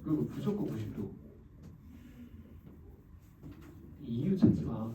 그리고 무조건 90도. 이유 찾지 마.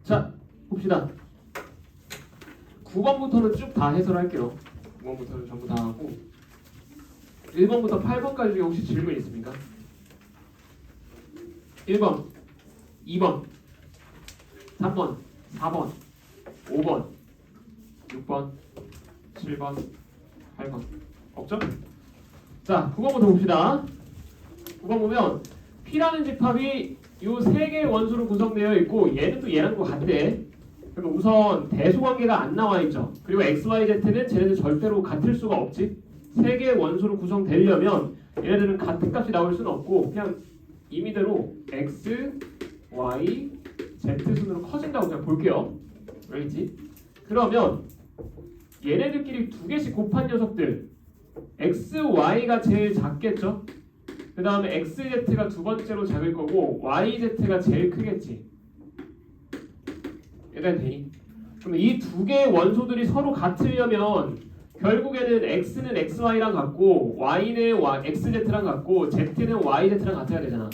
자, 봅시다. 9번부터는 쭉 다 해설할게요. 9번부터는 전부 다 하고 1번부터 8번까지 중에 혹시 질문 있습니까? 1번, 2번, 3번, 4번, 5번, 6번, 7번, 8번 없죠? 자, 9번부터 봅시다. 9번 보면 P라는 집합이 요 세 개의 원소로 구성되어 있고 얘는 또 얘랑 또 같대. 그러면 우선 대소관계가 안 나와 있죠. 그리고 x, y, z는 쟤네들 절대로 같을 수가 없지. 세 개의 원소로 구성되려면 얘네들은 같은 값이 나올 수는 없고 그냥 임의대로 x, y, z 순으로 커진다고 그냥 볼게요. 알겠지? 그러면 얘네들끼리 두 개씩 곱한 녀석들 x, y가 제일 작겠죠? 그 다음에 XZ가 두 번째로 작을 거고 YZ가 제일 크겠지. 일단 되니? 그럼 이 두 개의 원소들이 서로 같으려면 결국에는 X는 XY랑 같고 Y는 XZ랑 같고 Z는 YZ랑 같아야 되잖아.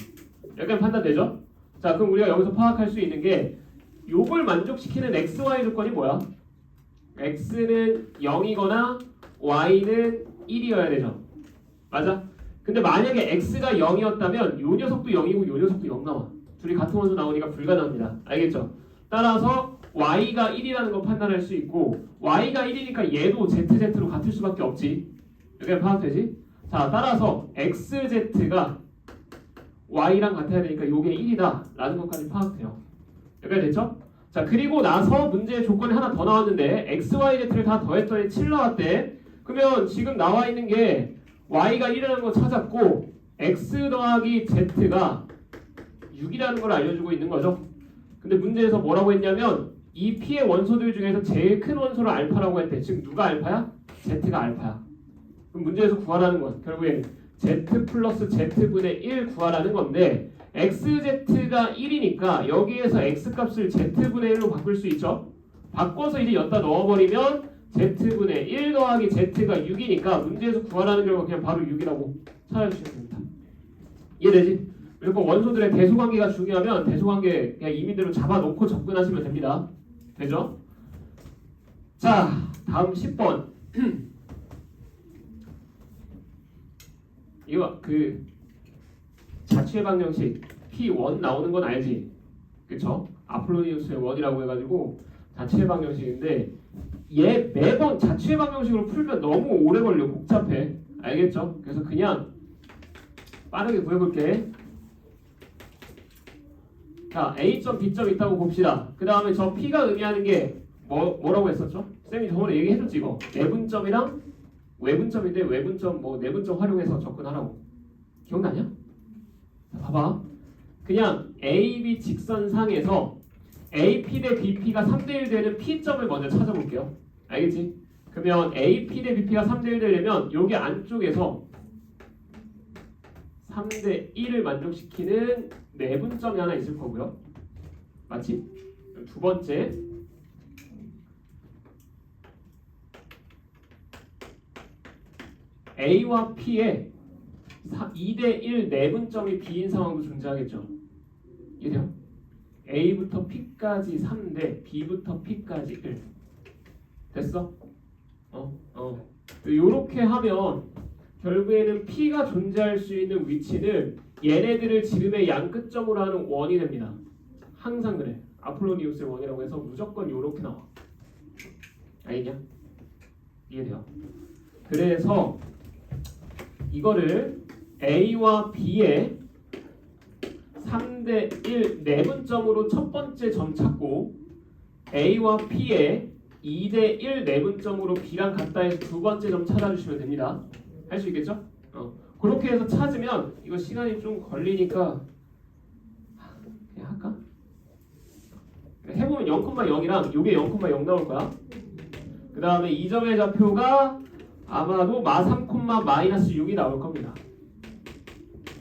여기까지 판단되죠? 자, 그럼 우리가 여기서 파악할 수 있는 게 요걸 만족시키는 XY 조건이 뭐야? X는 0이거나 Y는 1이어야 되죠. 맞아? 근데 만약에 x가 0이었다면 요 녀석도 0이고 요 녀석도 0 나와. 둘이 같은 원소 나오니까 불가능합니다. 알겠죠? 따라서 y가 1이라는 거 판단할 수 있고 y가 1이니까 얘도 z로 같을 수밖에 없지. 여기가 파악되지? 자, 따라서 xz가 y랑 같아야 되니까 요게 1이다 라는 것까지 파악돼요. 여기가 됐죠? 자, 그리고 나서 문제의 조건이 하나 더 나왔는데 x, y, z를 다 더했더니 7 나왔대. 그러면 지금 나와 있는 게 y가 1이라는 거 찾았고 x 더하기 z가 6이라는 걸 알려주고 있는 거죠. 근데 문제에서 뭐라고 했냐면 이 P의 원소들 중에서 제일 큰 원소를 알파라고 했대. 지금 누가 알파야? z가 알파야. 그럼 문제에서 구하라는 건 결국에 z 플러스 z분의 1 구하라는 건데 xz가 1이니까 여기에서 x값을 z분의 1로 바꿀 수 있죠. 바꿔서 이제 여기다 넣어버리면 z분의 1 더하기 z가 6이니까 문제에서 구하라는 결과 그냥 바로 6이라고 찾아주시면 됩니다. 이해되지? 그리고 원소들의 대소관계가 중요하면 대소관계 그냥 임의대로 잡아놓고 접근하시면 됩니다. 되죠? 자, 다음 10번. 이거 그 자취의 방정식 P1 나오는 건 알지? 그쵸? 아폴로니우스의 원이라고 해가지고 자취의 방정식인데 얘 매번 자취의 방정식으로 풀면 너무 오래 걸려. 복잡해. 알겠죠? 그래서 그냥 빠르게 구해볼게. 자, A점, B점 있다고 봅시다. 그 다음에 저 P가 의미하는 게 뭐라고 했었죠? 쌤이 저번에 얘기해줬지 이거. 내분점이랑 외분점인데 외분점 내분점 활용해서 접근하라고. 기억나냐? 자, 봐봐. 그냥 AB 직선상에서 AP 대 BP가 3대1 되는 P점을 먼저 찾아볼게요. 알겠지? 그러면 AP 대 BP가 3대1 되려면 여기 안쪽에서 3대 1을 만족시키는 내분점이 하나 있을 거고요. 맞지? 두 번째 A와 P에 2대 1 내분점이 B인 상황도 존재하겠죠. 이해돼요? A부터 P까지 3대 B부터 P까지 1 됐어? 요렇게 하면 결국에는 P가 존재할 수 있는 위치는 얘네들을 지름의 양 끝점으로 하는 원이 됩니다. 항상 그래. 아폴로니우스의 원이라고 해서 무조건 요렇게 나와. 알겠냐? 이해돼요? 그래서 이거를 A와 B의 3대 1 내분점으로 첫 번째 점 찾고 A와 P의 2대 1 내분점으로 B랑 같다 해서 두 번째 점 찾아주시면 됩니다. 할 수 있겠죠? 그렇게 해서 찾으면 이거 시간이 좀 걸리니까 그냥 할까? 해보면 0,0이랑 요게 0,0 나올 거야. 그 다음에 이 점의 좌표가 아마도 -3,-6이 나올 겁니다.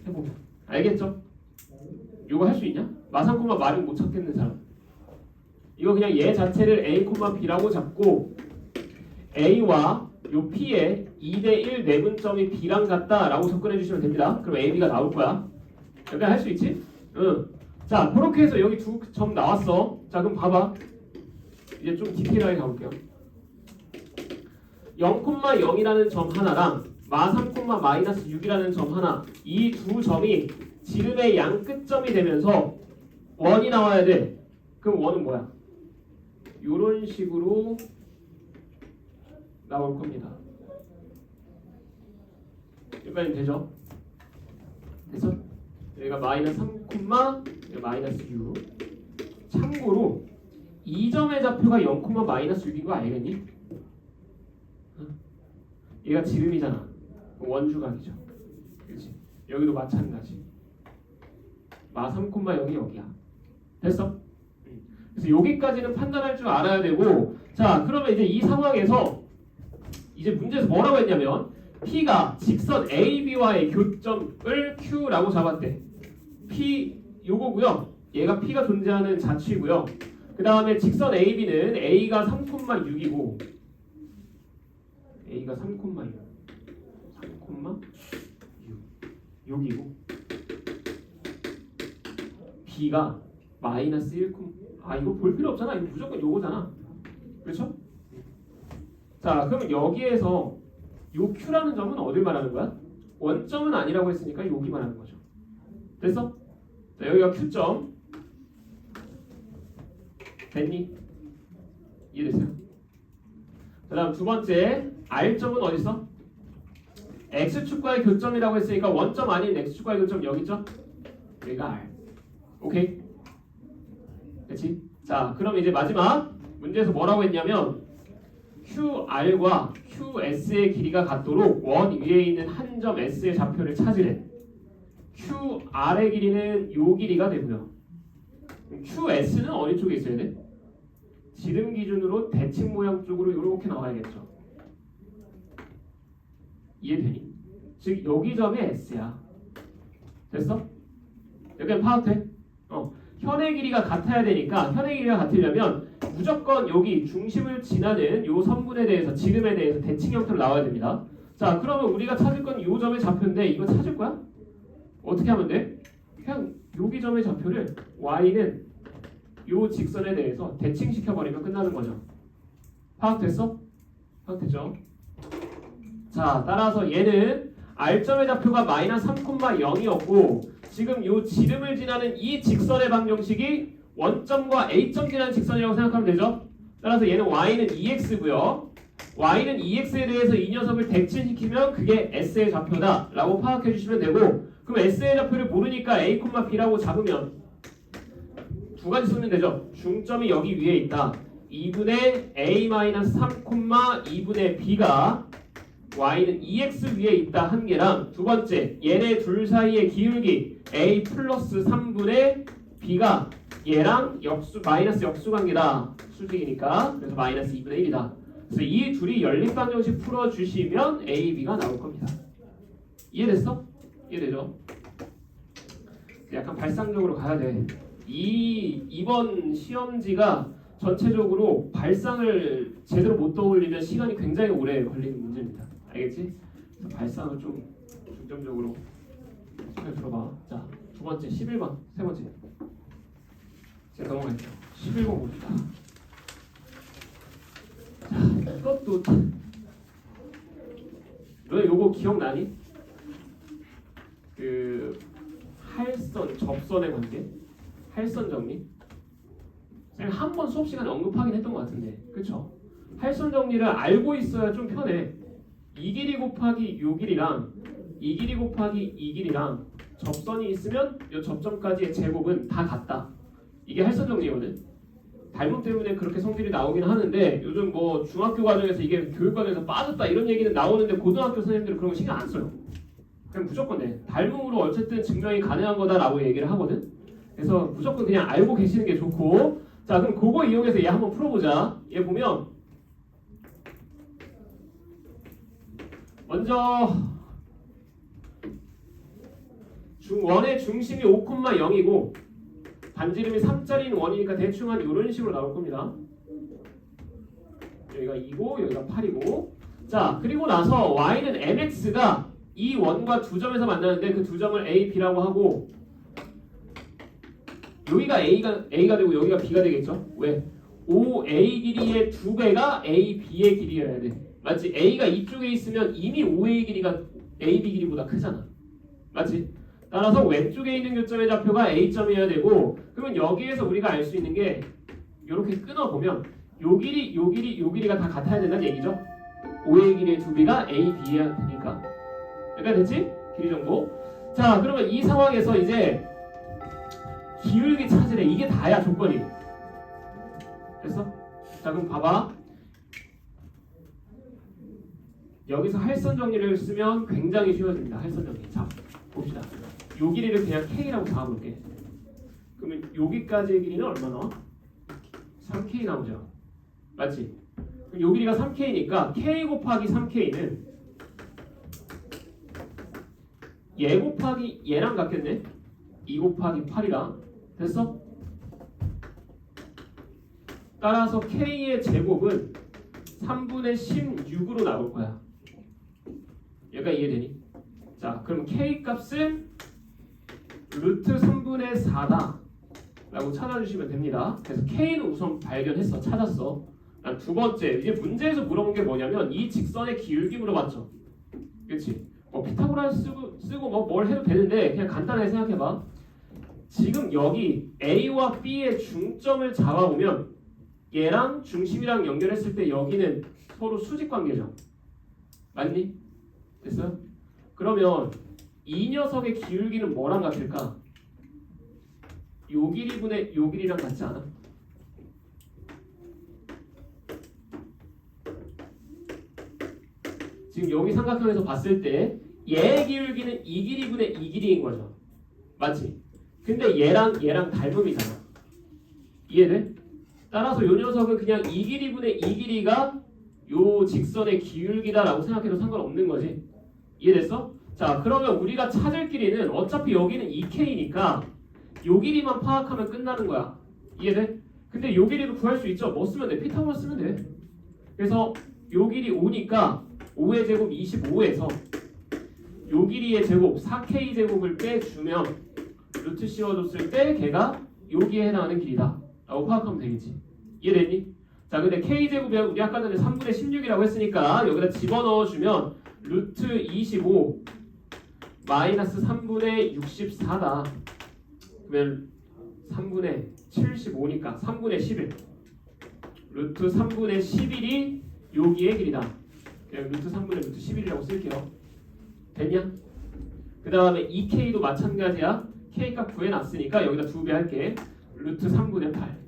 해보면 알겠죠? 이거 할 수 있냐? -3,-6 못 찾겠는 사람. 이거 그냥 얘 자체를 A, B라고 잡고 A와 요 P의 2대 1 내분점이 B랑 같다라고 접근해 주시면 됩니다. 그럼 A, B가 나올 거야. 여기 할 수 있지? 응. 자, 그렇게 해서 여기 두 점 나왔어. 자, 그럼 봐봐. 이제 좀 디테일하게 가볼게요. 0,0이라는 점 하나랑 -3,-6이라는 점 하나, 이 두 점이 지름의 양 끝점이 되면서 원이 나와야 돼. 그럼 원은 뭐야? 이런 식으로 나올 겁니다. 여기까지 되죠? 됐어? 여기가 -3, 여기가 -6. 참고로 이 점의 좌표가 0,-6인 거 알겠니? 얘가 지름이잖아. 원주각이죠. 그렇지? 여기도 마찬가지. -3,0이 여기야. 됐어? 그래서 여기까지는 판단할 줄 알아야 되고, 자, 그러면 이제 이 상황에서 이제 문제에서 뭐라고 했냐면 P가 직선 AB와의 교점을 Q라고 잡았대. P 요거고요. 얘가 P가 존재하는 자취고요. 그 다음에 직선 AB는 A가 3,6이고 A가 3,6 여기고 B가 -1, 이거 볼 필요 없잖아. 이거 무조건 요거잖아. 그렇죠? 자, 그럼 여기에서 요 Q라는 점은 어딜 말하는 거야? 원점은 아니라고 했으니까 여기 말하는 거죠. 됐어? 자, 여기가 Q점. 됐니? 이해됐어요? 그 다음 두 번째 R점은 어디 있어? X축과의 교점이라고 했으니까 원점 아닌 X축과의 교점 여기 있죠? 여기가 R. 오케이? 그치? 자, 그럼 이제 마지막 문제에서 뭐라고 했냐면 QR과 QS의 길이가 같도록 원 위에 있는 한 점 S의 좌표를 찾으래. QR의 길이는 요 길이가 되고요. QS는 어디 쪽에 있어야 돼? 지름 기준으로 대칭 모양 쪽으로 이렇게 나와야겠죠. 이해되니? 즉 여기 점이 S야. 됐어? 여기는 파악돼? 현의 길이가 같아야 되니까 현의 길이가 같으려면 무조건 여기 중심을 지나는 요 선분에 대해서 지름에 대해서 대칭 형태로 나와야 됩니다. 자, 그러면 우리가 찾을 건 요 점의 좌표인데 이거 찾을 거야? 어떻게 하면 돼? 그냥 여기 점의 좌표를 y는 요 직선에 대해서 대칭시켜버리면 끝나는 거죠. 파악됐어? 파악됐죠? 자, 따라서 얘는 R점의 좌표가 -3,0이었고 지금 요 지름을 지나는 이 직선의 방정식이 원점과 A점 지나는 직선이라고 생각하면 되죠. 따라서 얘는 y는 2x고요. y는 2x에 대해서 이 녀석을 대칭시키면 그게 s의 좌표다 라고 파악해 주시면 되고, 그럼 s의 좌표를 모르니까 a, b라고 잡으면 두 가지 쓰면 되죠. 중점이 여기 위에 있다. 2분의 a-3, 2분의 b가 y는 2x 위에 있다 한 개랑, 두 번째 얘네 둘 사이의 기울기 a 플러스 3분의 b가 얘랑 마이너스 역수관계다. 수직이니까. 그래서 마이너스 2분의 1이다. 그래서 이 둘이 연립방정식 풀어주시면 a, b가 나올 겁니다. 이해됐어? 이해되죠? 약간 발상적으로 가야 돼. 이번 시험지가 전체적으로 발상을 제대로 못 떠올리면 시간이 굉장히 오래 걸리는 문제입니다. 알겠지? 그래서 발상을 좀 중점적으로 잘 들어봐. 자, 두 번째 11번, 세 번째. 제가 넘어갈게요. 11번 봅시다. 자, 이것도 너네 요거 기억나니? 그 할선, 접선의 관계? 할선 정리? 제가 한 번 수업 시간에 언급하긴 했던 것 같은데, 그쵸? 할선 정리를 알고 있어야 좀 편해. 이 길이 곱하기 요 길이랑 이 길이 곱하기 이 길이랑 접선이 있으면 이 접점까지의 제곱은 다 같다. 이게 할선 정리거든. 닮음 때문에 그렇게 성질이 나오긴 하는데, 요즘 뭐 중학교 과정에서 이게 교육 과정에서 빠졌다 이런 얘기는 나오는데 고등학교 선생님들은 그런 거 신경 안 써요. 그냥 무조건 돼. 닮음으로 어쨌든 증명이 가능한 거다라고 얘기를 하거든. 그래서 무조건 그냥 알고 계시는 게 좋고, 자 그럼 그거 이용해서 얘 한번 풀어보자. 얘 보면 먼저 원의 중심이 5,0이고 반지름이 3짜리인 원이니까 대충 한 이런 식으로 나올 겁니다. 여기가 2고 여기가 8이고, 자 그리고 나서 y는 mx가 이 원과 두 점에서 만나는데 그 두 점을 a, b라고 하고, 여기가 a가 되고 여기가 b가 되겠죠. 왜? OA 길이의 두 배가 AB의 길이여야 돼. 맞지? A가 이쪽에 있으면 이미 OA 길이가 AB 길이보다 크잖아. 맞지? 따라서 왼쪽에 있는 교점의 좌표가 A점이어야 되고, 그러면 여기에서 우리가 알 수 있는 게 이렇게 끊어보면 요 길이, 요 길이, 요 길이가 다 같아야 된다는 얘기죠. OA 길이의 두 배가 AB여야 되니까. 여기가 됐지? 길이 정도. 자 그러면 이 상황에서 이제 기울기 찾으래. 이게 다야 조건이. 됐어? 자 그럼 봐봐. 여기서 할선 정리를 쓰면 굉장히 쉬워집니다. 할선 정리. 자 봅시다. 요 길이를 그냥 K라고 잡아볼게. 그러면 여기까지의 길이는 얼마나? 3K 나오죠. 맞지? 그럼 요 길이가 3K니까 K 곱하기 3K는 얘 곱하기 얘랑 같겠네? 2 곱하기 8이랑. 됐어? 따라서 K의 제곱은 3분의 16으로 나올 거야. 얘가 이해되니? 자, 그럼 K 값은 루트 3분의 4다 라고 찾아주시면 됩니다. 그래서 K는 우선 발견했어. 찾았어. 두 번째, 이제 문제에서 물어본 게 뭐냐면 이 직선의 기울기 물어봤죠. 그치? 뭐 피타고라스 쓰고 뭐 뭘 해도 되는데 그냥 간단하게 생각해봐. 지금 여기 A와 B의 중점을 잡아보면 얘랑 중심이랑 연결했을 때 여기는 서로 수직 관계죠. 맞니? 됐어요? 그러면 이 녀석의 기울기는 뭐랑 같을까? 요 길이분의 요 길이랑 같지 않아? 지금 여기 삼각형에서 봤을 때 얘의 기울기는 이 길이분의 이 길이인 거죠. 맞지? 근데 얘랑 닮음이잖아. 이해돼? 따라서 요 녀석은 그냥 이 길이분의 이 길이가 요 직선의 기울기다라고 생각해도 상관없는 거지. 이해됐어? 자 그러면 우리가 찾을 길이는 어차피 여기는 2K니까 요 길이만 파악하면 끝나는 거야. 이해돼? 근데 요 길이도 구할 수 있죠. 뭐 쓰면 돼? 피타고라스 쓰면 돼. 그래서 요 길이 5니까 5의 제곱 25에서 요 길이의 제곱 4K 제곱을 빼주면 루트 씌워줬을 때 걔가 여기에 해당하는 길이다 라고 파악하면 되겠지. 이해됐니? 자 근데 K제곱이 우리 아까 전에 3분의 16이라고 했으니까 여기다 집어넣어주면 루트 25 마이너스 3분의 64다. 그러면 3분의 75니까 3분의 11 루트 3분의 11이 여기의 길이다. 그냥 루트 3분의 루트 11이라고 쓸게요. 됐냐? 그 다음에 2k도 마찬가지야. k값 구해놨으니까 여기다 2배 할게. 루트 3분의 8.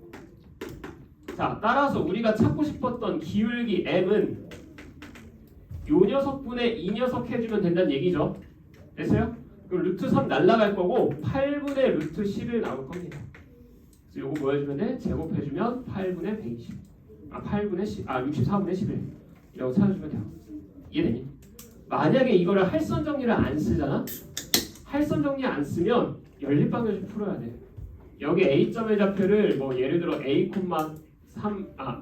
자, 따라서 우리가 찾고 싶었던 기울기 m은 요 녀석분의 이 녀석 해주면 된다는 얘기죠. 됐어요? 그럼 루트 3 날라갈 거고 8분의 루트 10을 나올 겁니다. 그래서 요거 뭐 해주면 돼? 제곱해주면 8분의 120. 64분의 11 이라고 찾아주면 돼요. 이해되니? 만약에 이거를 할선 정리를 안 쓰잖아? 할선 정리 안 쓰면 연립방정식 풀어야 돼. 여기 A점의 좌표를 뭐 예를 들어 A,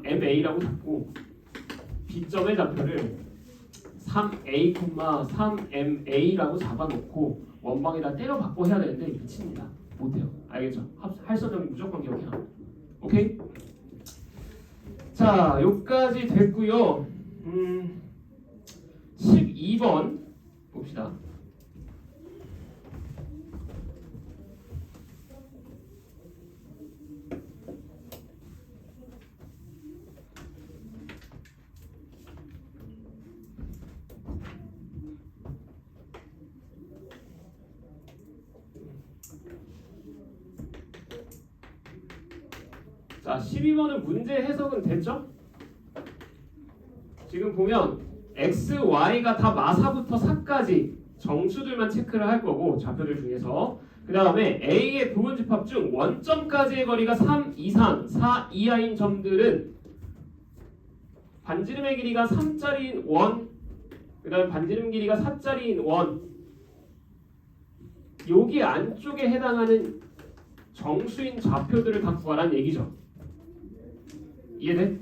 MA라고 잡고 B점의 좌표를 3A, 3MA라고 잡아놓고 원방에다 때려 받고 해야 되는데 미칩니다. 못해요. 알겠죠? 할선 정리 무조건 기억해놔. 오케이? 자, 여기까지 됐고요. 12번 봅시다. 자, 12번은 문제 해석은 됐죠? 지금 보면 x, y가 다 마사부터 사까지 정수들만 체크를 할 거고 좌표들 중에서 그 다음에 a의 부분집합 중 원점까지의 거리가 3 이상 4 이하인 점들은 반지름의 길이가 3짜리인 원, 그 다음에 반지름 길이가 4짜리인 원, 여기 안쪽에 해당하는 정수인 좌표들을 다 구하라는 얘기죠. 이해돼?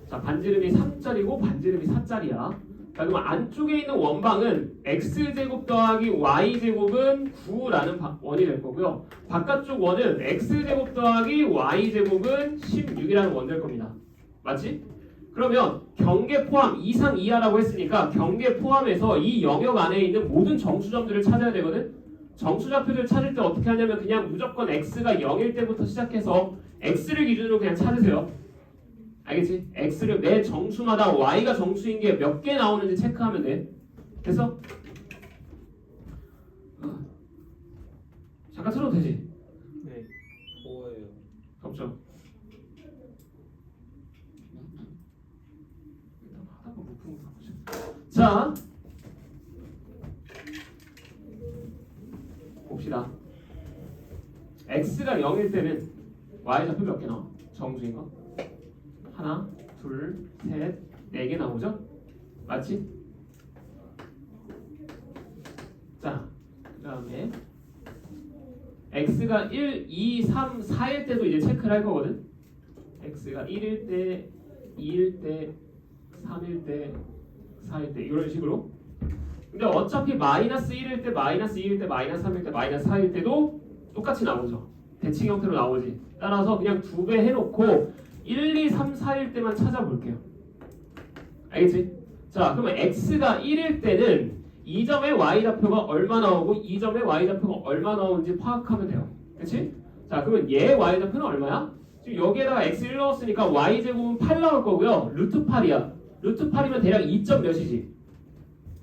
자, 반지름이 3짜리고 반지름이 4짜리야. 자, 그럼 안쪽에 있는 원방은 x제곱 더하기 y제곱은 9라는 원이 될 거고요. 바깥쪽 원은 x제곱 더하기 y제곱은 16이라는 원 될 겁니다. 맞지? 그러면 경계 포함 이상 이하라고 했으니까 경계 포함해서 이 영역 안에 있는 모든 정수점들을 찾아야 되거든. 정수좌표들 찾을 때 어떻게 하냐면 그냥 무조건 x가 0일 때부터 시작해서 x를 기준으로 그냥 찾으세요. 알겠지? x를 매 정수마다 y가 정수인 게 몇 개 나오는지 체크하면 돼. 됐어? 잠깐 틀어도 되지? 네. 뭐예요? 없죠? 일단 하다가 못 푸는 거 보자. 자, 봅시다. x가 0일 때는 y좌표 몇 개 나와? 정수인 거? 하나, 둘, 셋, 4개 나오죠? 맞지? 자, 그 다음에 x가 1, 2, 3, 4일 때도 이제 체크를 할 거거든? x가 1일 때, 2일 때, 3일 때, 4일 때 이런 식으로. 근데 어차피 마이너스 1일 때, 마이너스 2일 때, 마이너스 3일 때, 마이너스 4일 때도 똑같이 나오죠. 대칭 형태로 나오지. 따라서 그냥 2배 해놓고 1, 2, 3, 4일 때만 찾아볼게요. 알겠지? 자, 그러면 x가 1일 때는 이 점의 y좌표가 얼마 나오고 이 점의 y좌표가 얼마 나오는지 파악하면 돼요. 그치? 자, 그러면 얘 y좌표는 얼마야? 지금 여기에다가 x 1 넣었으니까 y제곱은 8 나올 거고요. 루트 8이야. 루트 8이면 대략 2점 몇이지?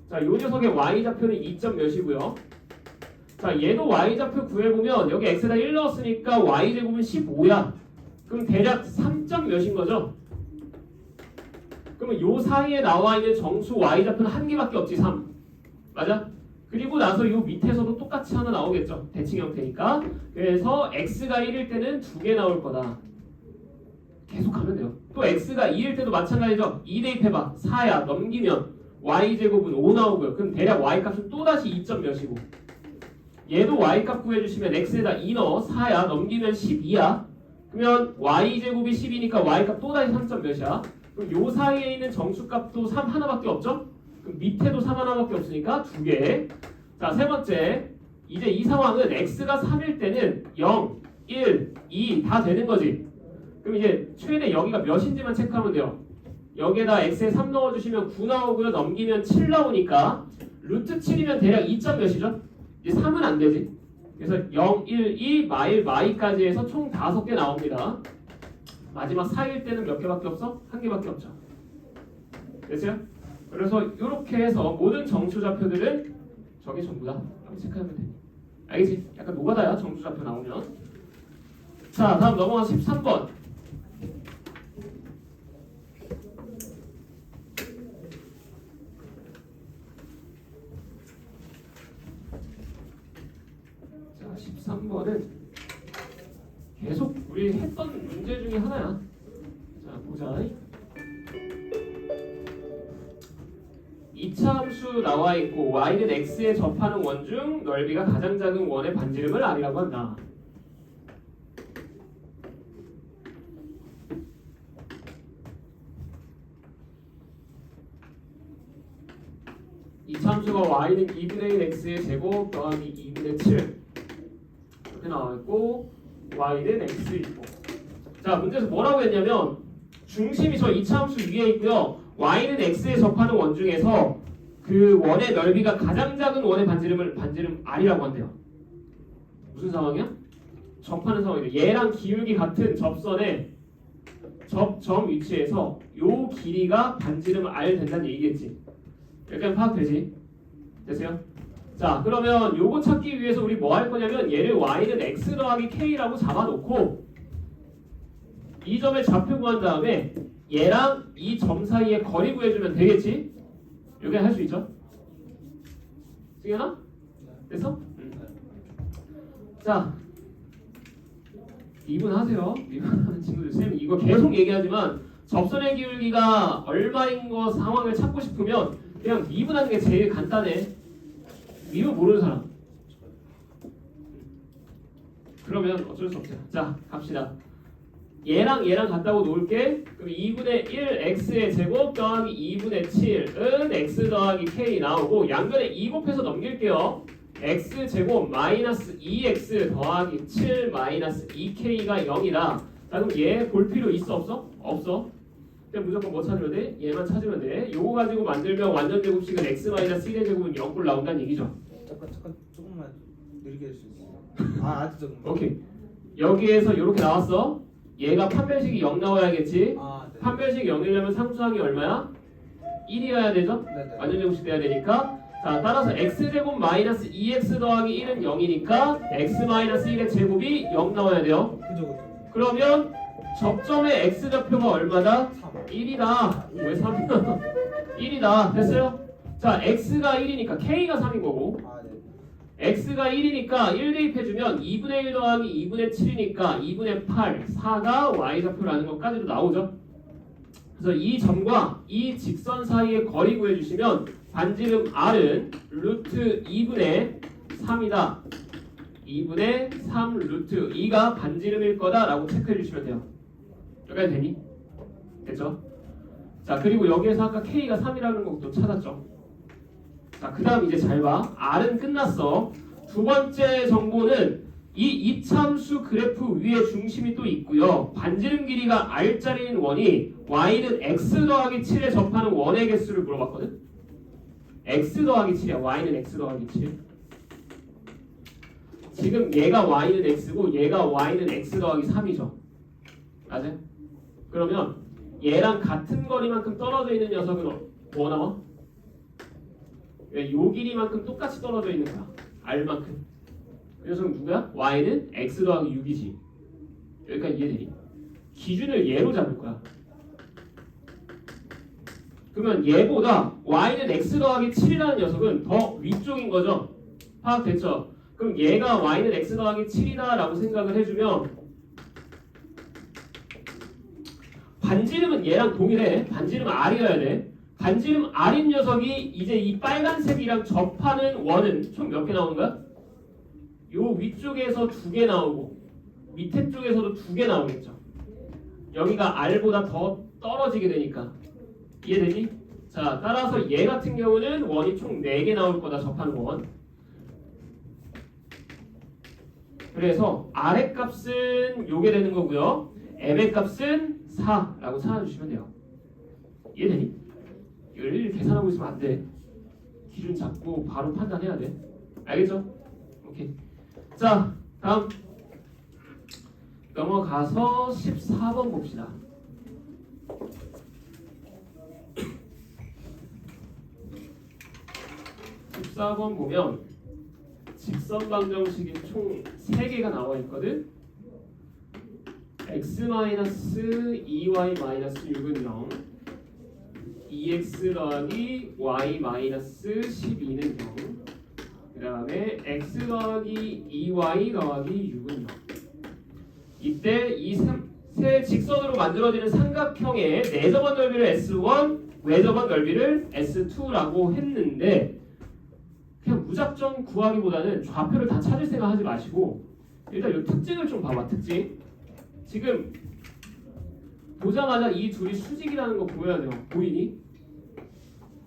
자, 요 녀석의 y좌표는 2점 몇이고요. 자, 얘도 y좌표 구해보면 여기 x에다 1 넣었으니까 y제곱은 15야. 그럼 대략 3점 몇인 거죠? 그러면 요 사이에 나와 있는 정수 y좌표는 한 개밖에 없지. 3. 맞아? 그리고 나서 요 밑에서도 똑같이 하나 나오겠죠. 대칭 형태니까. 그래서 x가 1일 때는 2개 나올 거다. 계속 가면 돼요. 또 x가 2일 때도 마찬가지죠. 2 대입해봐. 4야. 넘기면 y제곱은 5 나오고요. 그럼 대략 y값은 또다시 2점 몇이고, 얘도 y값 구해주시면 x에다 2 넣어. 4야. 넘기면 12야. 그러면 y제곱이 10이니까 y값 또다시 3점 몇이야. 그럼 요 사이에 있는 정수값도 3 하나밖에 없죠? 그럼 밑에도 3 하나밖에 없으니까 2개. 자, 세 번째. 이제 이 상황은 x가 3일 때는 0, 1, 2 다 되는 거지. 그럼 이제 최대 여기가 몇인지만 체크하면 돼요. 여기에다 x에 3 넣어주시면 9 나오고요. 넘기면 7 나오니까 루트 7이면 대략 2점 몇이죠? 이제 3은 안 되지. 그래서 0, 1, 2, 마이까지 해서 총 5개 나옵니다. 마지막 4일 때는 몇 개밖에 없어? 한 개밖에 없죠. 됐어요? 그래서 이렇게 해서 모든 정수좌표들은 저게 전부다. 이렇게 체크하면 되니. 알겠지? 약간 노가다야 정수좌표 나오면. 자, 다음 넘어가서 13번. 자, 13번은 계속 우리 했던 문제 중에 하나야. 자, 보자. 이차함수 나와 있고 y는 x에 접하는 원 중 넓이가 가장 작은 원의 반지름을 r이라고 한다. 이차함수가 y는 2분의 1 x의 제곱 더하기 2분의 7 이렇게 나와 있고 y는 x이고. 자, 문제에서 뭐라고 했냐면 중심이 저 이차함수 위에 있고요. y는 x에 접하는 원 중에서 그 원의 넓이가 가장 작은 원의 반지름 r이라고 한대요. 무슨 상황이야? 접하는 상황이래. 얘랑 기울기 같은 접선의 접점 위치에서 요 길이가 반지름 r 된다는 얘기겠지. 여기까지 파악되지? 됐어요? 자, 그러면 요거 찾기 위해서 우리 뭐 할 거냐면 얘를 y는 x 더하기 k라고 잡아놓고 이 점의 좌표 구한 다음에 얘랑 이 점 사이의 거리 구해주면 되겠지? 여기 할 수 있죠? 승현아? 됐어? 자, 미분하세요. 미분하는 친구들. 쌤 이거 계속 얘기하지만 접선의 기울기가 얼마인 거 상황을 찾고 싶으면 그냥 미분하는 게 제일 간단해. 미분 모르는 사람. 그러면 어쩔 수 없어요. 자, 갑시다. 얘랑 갖다고 놓을게. 그럼 2분의 1 x의 제곱 더하기 2분의 7은 x 더하기 k 나오고 양변에 2 곱해서 넘길게요. x 제곱 마이너스 2x 더하기 7 마이너스 2k가 0이다. 자, 그럼 얘 볼 필요 있어 없어? 없어. 그냥 무조건 뭐 찾으면 돼? 얘만 찾으면 돼. 요거 가지고 만들면 완전 제곱식은 x 마이너스 1의 제곱은 0꼴 나온다는 얘기죠. 잠깐 조금만 느리게 할 수 있어요. 아주 조금. 오케이. 여기에서 이렇게 나왔어. 얘가 판별식이 0 나와야겠지. 네. 판별식이 0이려면 상수항이 얼마야? 1이어야 되죠? 네네. 완전 제곱식 돼야 되니까. 자, 따라서 x제곱 마이너스 2x 더하기 1은 0이니까 x 마이너스 1의 제곱이 0 나와야 돼요. 그죠. 그러면 접점의 x좌표가 얼마다? 3. 1이다. 왜 3이야? 1이다. 됐어요? 자, x가 1이니까 k가 3인 거고 네. x가 1이니까 1 대입해주면 2분의 1 더하기 2분의 7이니까 2분의 8, 4가 y좌표라는 것까지도 나오죠. 그래서 이 점과 이 직선 사이의 거리 구해주시면 반지름 r은 루트 2분의 3이다. 2분의 3 루트 2가 반지름일 거다라고 체크해주시면 돼요. 여기까지 되니? 됐죠? 자, 그리고 여기에서 아까 k가 3이라는 것도 찾았죠. 자, 그 다음 이제 잘 봐. R은 끝났어. 두 번째 정보는 이 이차함수 그래프 위에 중심이 또 있고요. 반지름 길이가 R짜리인 원이 Y는 X 더하기 7에 접하는 원의 개수를 물어봤거든. X 더하기 7이야. Y는 X 더하기 7. 지금 얘가 Y는 X고 얘가 Y는 X 더하기 3이죠. 맞아요? 그러면 얘랑 같은 거리만큼 떨어져 있는 녀석은 뭐 나와? 요 길이만큼 똑같이 떨어져 있는 거야. R만큼. 그 녀석은 누구야? Y는 X 더하기 6이지. 여기까지 이해되니? 기준을 얘로 잡을 거야. 그러면 얘보다 Y는 X 더하기 7이라는 녀석은 더 위쪽인 거죠. 파악됐죠? 그럼 얘가 Y는 X 더하기 7이다 라고 생각을 해주면 반지름은 얘랑 동일해. 반지름은 R이어야 돼. 반지름 R인 녀석이 이제 이 빨간색이랑 접하는 원은 총 몇 개 나오는 거야? 요 위쪽에서 2개 나오고 밑에 쪽에서도 2개 나오겠죠. 여기가 R보다 더 떨어지게 되니까. 이해되니? 자, 따라서 얘 같은 경우는 원이 총 4개 나올 거다. 접하는 원. 그래서 R의 값은 요게 되는 거고요. M의 값은 4라고 찾아주시면 돼요. 이해되니? 이걸 계산하고 있으면 안 돼. 기준 잡고 바로 판단해야 돼. 알겠죠? 오케이. 자, 다음 넘어가서 14번 봅시다. 14번 보면 직선 방정식이 총 3개가 나와 있거든. x-2y-6은 0, 2x 더하기 y-12는 0, 그 다음에 x 더하기 2y 더하기 6은 0. 이때 이 세 직선으로 만들어지는 삼각형의 내접원 넓이를 S1, 외접원 넓이를 S2라고 했는데 그냥 무작정 구하기보다는 좌표를 다 찾을 생각 하지 마시고 일단 이 특징을 좀 봐봐. 특징. 지금 보자마자 이 둘이 수직이라는 거 보여야 돼요. 보이니?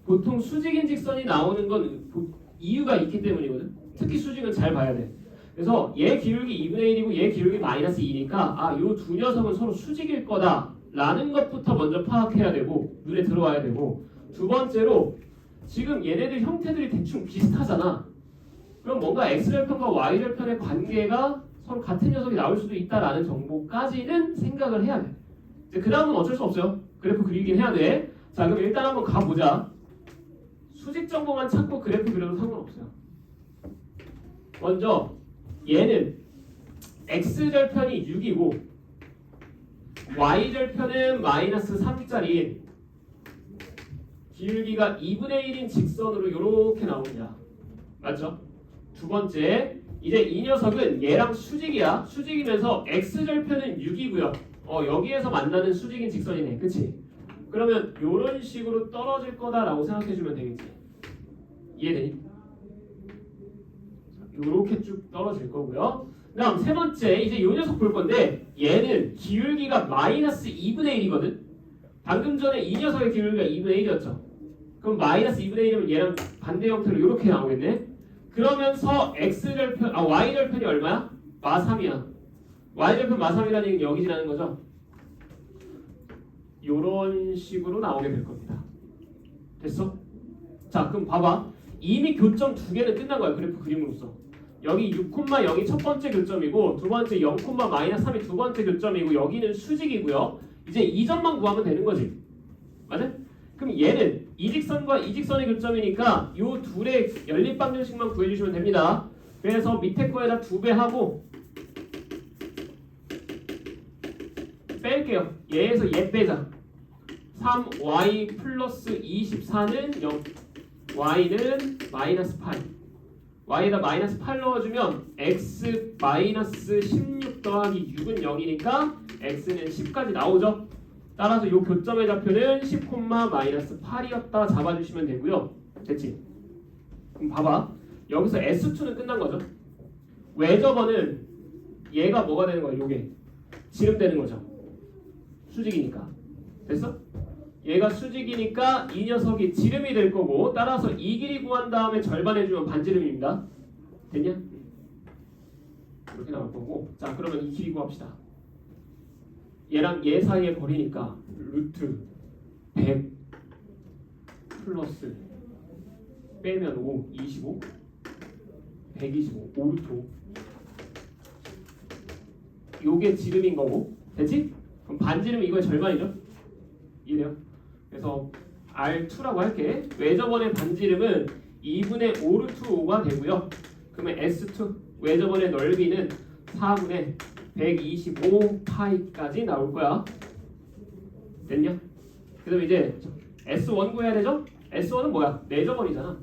보통 수직인 직선이 나오는 건 이유가 있기 때문이거든. 특히 수직은 잘 봐야 돼. 그래서 얘 기울기 2분의 1이고 얘 기울기 마이너스 2니까 아, 요 두 녀석은 서로 수직일 거다 라는 것부터 먼저 파악해야 되고 눈에 들어와야 되고, 두 번째로 지금 얘네들 형태들이 대충 비슷하잖아. 그럼 뭔가 x절편과 y절편의 관계가 서로 같은 녀석이 나올 수도 있다라는 정보까지는 생각을 해야 돼. 이제 그 다음은 어쩔 수 없어요. 그래프 그리긴 해야 돼. 자, 그럼 일단 한번 가보자. 수직 정보만 찾고 그래프 그려도 상관없어요. 먼저 얘는 x절편이 6이고 y절편은 마이너스 3짜리 기울기가 2분의 1인 직선으로 이렇게 나옵니다. 맞죠? 두 번째, 이제 이 녀석은 얘랑 수직이야. 수직이면서 x절편은 6이고요. 여기에서 만나는 수직인 직선이네. 그치? 그러면 이런 식으로 떨어질 거다라고 생각해주면 되겠지. 이해되니? 이렇게 쭉 떨어질 거고요. 그 다음 세 번째, 이제 이 녀석 볼 건데 얘는 기울기가 마이너스 2분의 1이거든. 방금 전에 이 녀석의 기울기가 2분의 1이었죠. 그럼 마이너스 2분의 1이면 얘랑 반대 형태로 이렇게 나오겠네. 그러면서 y절편이 얼마야? 마3이야. y절편 마3이라는 얘기는 여기 지나는 거죠. 요런 식으로 나오게 될 겁니다. 됐어? 자, 그럼 봐봐. 이미 교점 두 개는 끝난 거야. 그래프 그림으로써. 여기 6,0이 첫 번째 교점이고 두 번째 0,-3이 두 번째 교점이고 여기는 수직이고요. 이제 이 점만 구하면 되는 거지. 맞아? 그럼 얘는 이 직선과 이 직선의 교점이니까 이 둘의 연립방정식만 구해주시면 됩니다. 그래서 밑에 거에다 2배 하고 뺄게요. 얘에서 얘 빼자. 3y 플러스 24는 0, y는 마이너스 8. y에다 마이너스 8 넣어주면 x 마이너스 16 더하기 6은 0이니까 x는 10까지 나오죠. 따라서 이 교점의 좌표는 10, 마이너스 8이었다 잡아주시면 되고요. 됐지? 그럼 봐봐. 여기서 S2는 끝난 거죠. 외접원은 얘가 뭐가 되는 거야? 요게 지름되는 거죠. 수직이니까. 됐어? 얘가 수직이니까 이 녀석이 지름이 될 거고, 따라서 이 길이 구한 다음에 절반 해주면 반지름입니다. 됐냐? 이렇게 나올 거고. 자, 그러면 이 길이 구합시다. 얘랑 얘 사이의 거리니까 루트 100 플러스 빼면 5, 25 125, 5루트 5. 요게 지름인 거고. 됐지? 그럼 반지름이 이거의 절반이죠? 이해돼요? 그래서 R2라고 할게. 외접원의 반지름은 2분의 5루트 5가 되고요. 그러면 S2 외접원의 넓이는 4분의 125 파이까지 나올 거야. 됐냐? 그 다음에 이제 S1 구해야 되죠? S1은 뭐야? 내접원이잖아.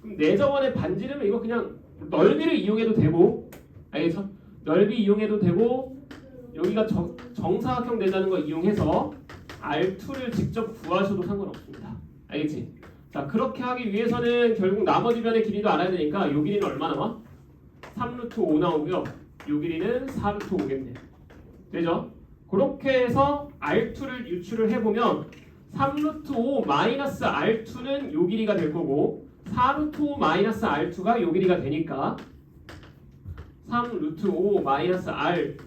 그럼 내접원의 반지름은 이거 그냥 넓이를 이용해도 되고, 알겠죠? 넓이 이용해도 되고, 여기가 정사각형 되자는 거 이용해서 R2를 직접 구하셔도 상관없습니다. 알겠지? 자, 그렇게 하기 위해서는 결국 나머지 변의 길이도 알아야 되니까 요 길이는 얼마 나와? 3루트 5 나오고요. 요 길이는 4루트 5겠네. 되죠? 그렇게 해서 R2를 유출을 해보면 3루트 5 마이너스 R2는 요 길이가 될 거고 4루트 5 마이너스 R2가 요 길이가 되니까 3루트 5 마이너스 R1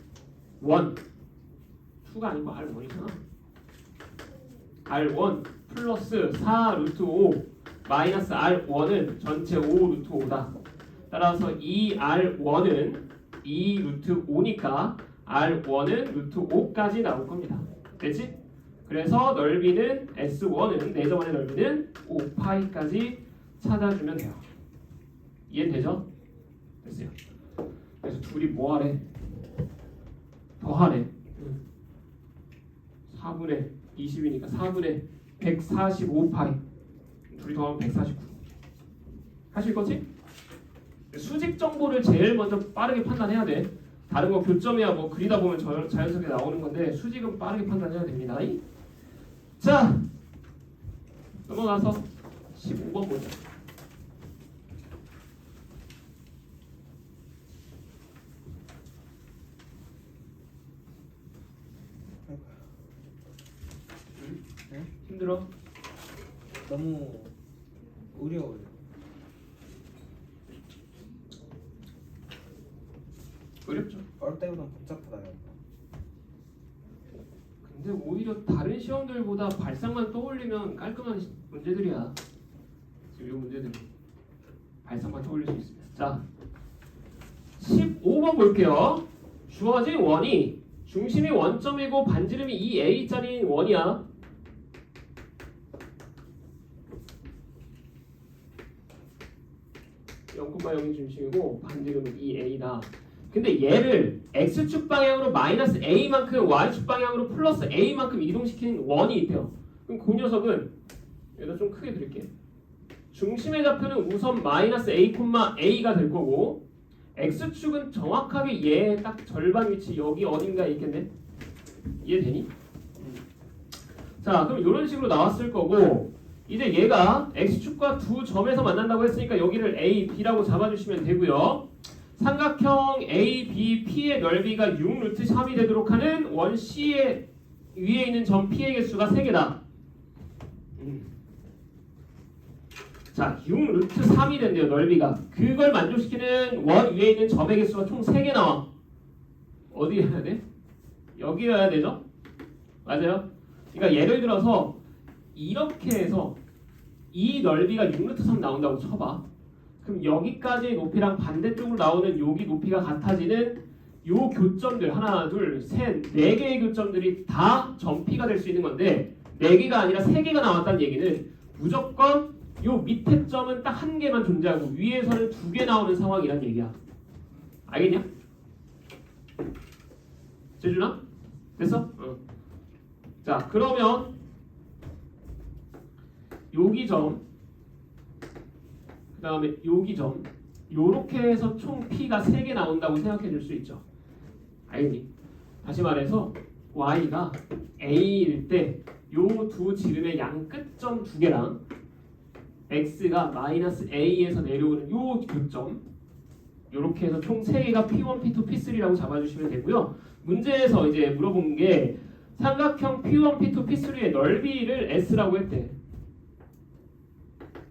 2가 아니고 R1이잖아. R1 플러스 4루트 5 마이너스 R1은 전체 5루트 5다. 따라서 이 R1은 2 루트 5니까 R1은 루트 5까지 나올 겁니다. 됐지? 그래서 넓이는 S1은 내점원의 넓이는 5파이까지 찾아주면 돼요. 이해되죠? 됐어요. 그래서 둘이 뭐 하래? 더하래. 4분의 20이니까 4분의 145파이. 둘이 더하면 149. 하실 거지? 수직 정보를 제일 먼저 빠르게 판단해야 돼. 다른 거 교점이야 뭐 그리다 보면 자연스럽게 나오는 건데 수직은 빠르게 판단해야 됩니다. 자, 넘어가서 15번 보자. 네? 힘들어? 너무 어려워요. 어렵죠. 어릴 때보다 복잡하다요. 근데 오히려 다른 시험들보다 발상만 떠올리면 깔끔한 문제들이야. 지금 이 문제들은 발상만 떠올릴 수 있습니다. 자, 15번 볼게요. 주어진 원이 중심이 원점이고 반지름이 2a짜리인 원이야. (0,0이) 중심이고 반지름은 2a다. 근데 얘를 x축 방향으로 마이너스 a만큼 y축 방향으로 플러스 a만큼 이동시키는 원이 있대요. 그럼 그 녀석은 여기다 좀 크게 드릴게. 중심의 좌표는 우선 마이너스 a, a가 될 거고 x축은 정확하게 얘의 딱 절반 위치 여기 어딘가에 있겠네. 이해되니? 자, 그럼 이런 식으로 나왔을 거고 이제 얘가 x축과 두 점에서 만난다고 했으니까 여기를 a, b라고 잡아주시면 되고요. 삼각형 ABP의 넓이가 6 루트 3이 되도록 하는 원 C의 위에 있는 점 P의 개수가 3개다. 자, 6 루트 3이 된대요, 넓이가. 그걸 만족시키는 원 위에 있는 점의 개수가 총 3개 나와. 어디에 해야 돼? 여기여야 되죠? 맞아요? 그러니까 예를 들어서 이렇게 해서 이 넓이가 6 루트 3 나온다고 쳐봐. 그럼 여기까지의 높이랑 반대쪽으로 나오는 여기 높이가 같아지는 요 교점들 하나, 둘, 셋, 네 개의 교점들이 다 점P가 될 수 있는 건데 4개가 아니라 3개가 나왔다는 얘기는 무조건 요 밑에 점은 딱 한 개만 존재하고 위에서는 2개 나오는 상황이란 얘기야. 알겠냐? 재준아? 됐어? 자, 그러면 여기 점 그 다음에 여기 점 요렇게 해서 총 P가 3개 나온다고 생각해 줄 수 있죠. 알겠니? 다시 말해서 Y가 A일 때 요 두 지름의 양 끝점 2개랑 X가 마이너스 A에서 내려오는 요 교점 요렇게 해서 총 3개가 P1, P2, P3라고 잡아주시면 되고요. 문제에서 이제 물어본 게 삼각형 P1, P2, P3의 넓이를 S라고 했대.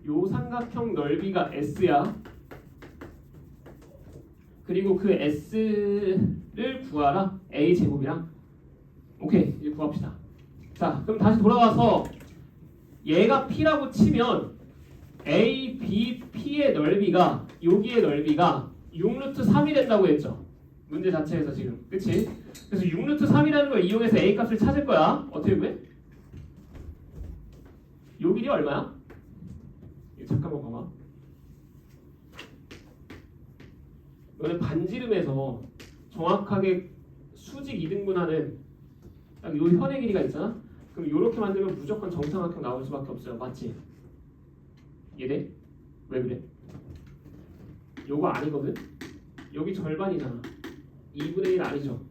요 삼각형 넓이가 S야. 그리고 그 S를 구하라. A 제곱이랑. 오케이, 이제 구합시다. 자, 그럼 다시 돌아와서 얘가 P라고 치면 A, B, P의 넓이가 여기의 넓이가 6루트 3이 된다고 했죠. 문제 자체에서 지금. 그치? 그래서 6루트 3이라는 걸 이용해서 A 값을 찾을 거야. 어떻게 구해? 요 길이 얼마야? 잠깐만 봐봐. 너네 반지름에서 정확하게 수직 2등분하는 딱 요 현의 길이가 있잖아? 그럼 요렇게 만들면 무조건 정삼각형 나올 수밖에 없어요. 맞지? 이해돼? 왜 그래? 요거 아니거든? 여기 절반이잖아. 2분의 1 아니죠?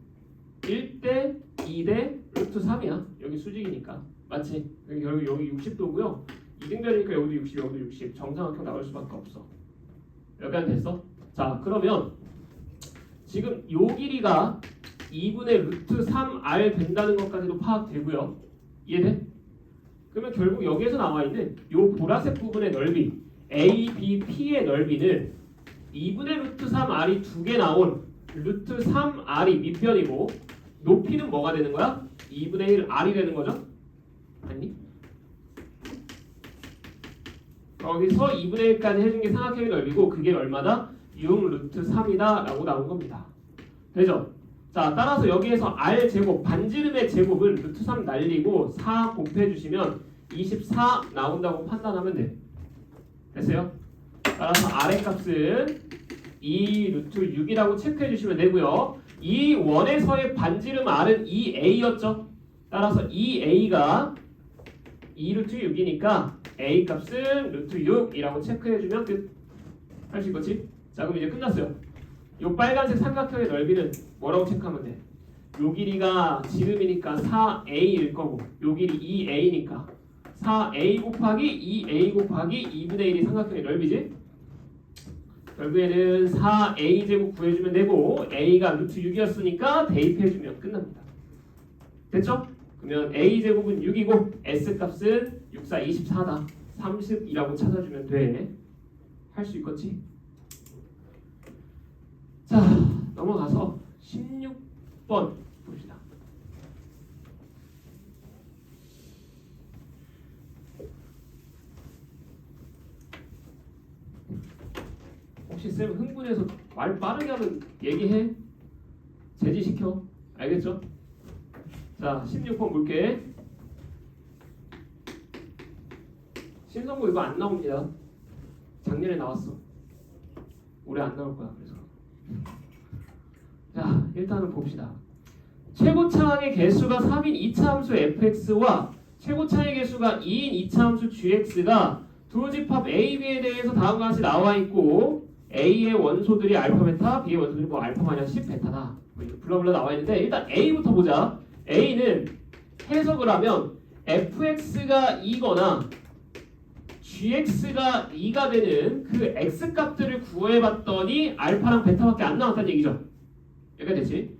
1대 2대 루트 3이야. 여기 수직이니까. 맞지? 결국 여기 60도고요. 2등변이니까 여기도 60, 여기도 60. 정삼각형 나올 수밖에 없어. 여기까지 됐어? 자, 그러면 지금 요 길이가 2분의 루트 3R 된다는 것까지도 파악되고요. 이해돼? 그러면 결국 여기에서 나와 있는 요 보라색 부분의 넓이 ABP의 넓이는 2분의 루트 3R이 2개 나온 루트 3R이 밑변이고 높이는 뭐가 되는 거야? 2분의 1 R이 되는 거죠? 아니? 거기서 2분의 1까지 해준 게 삼각형의 넓이고 그게 얼마다? 6 루트 3이다 라고 나온 겁니다. 되죠? 자, 따라서 여기에서 r 제곱 반지름의 제곱은 루트 3 날리고 4 곱해 주시면 24 나온다고 판단하면 돼. 됐어요? 따라서 r의 값은 2 루트 6이라고 체크해 주시면 되고요. 이 원에서의 반지름 r은 2a였죠. 따라서 2a가 2 루트 6이니까 a 값은 루트 6이라고 체크해 주면 끝. 할 수 있겠지? 자, 그럼 이제 끝났어요. 요 빨간색 삼각형의 넓이는 뭐라고 체크하면 돼? 요 길이가 지름이니까 4a일 거고 요 길이 2a니까 4a 곱하기 2a 곱하기 2분의 1이 삼각형의 넓이지? 결국에는 4a 제곱 구해주면 되고 a가 루트 6이었으니까 대입해주면 끝납니다. 됐죠? 그러면 a 제곱은 6이고 s 값은 6, 4, 24다. 30이라고 찾아주면 돼. 할 수 있겠지? 자, 넘어가서 16번 봅시다. 혹시 쌤 흥분해서 말 빠르게 하면 얘기해. 제지시켜. 알겠죠? 자, 16번 볼게. 신성고 이거 안 나옵니다. 작년에 나왔어. 올해 안 나올 거야. 그래서 자, 일단은 봅시다. 최고차항의 개수가 3인 2차 함수 fx와 최고차항의 개수가 2인 2차 함수 gx가 두 집합 a, b에 대해서 다음과 같이 나와 있고 a의 원소들이 알파 베타, b의 원소들이 뭐 알파 마이너스 10 베타다. 뭐 블라블라 나와 있는데 일단 a부터 보자. a는 해석을 하면 fx가 2거나 gx가 2가 되는 그 x값들을 구해봤더니 알파랑 베타밖에 안 나왔다는 얘기죠. 여기가 되지.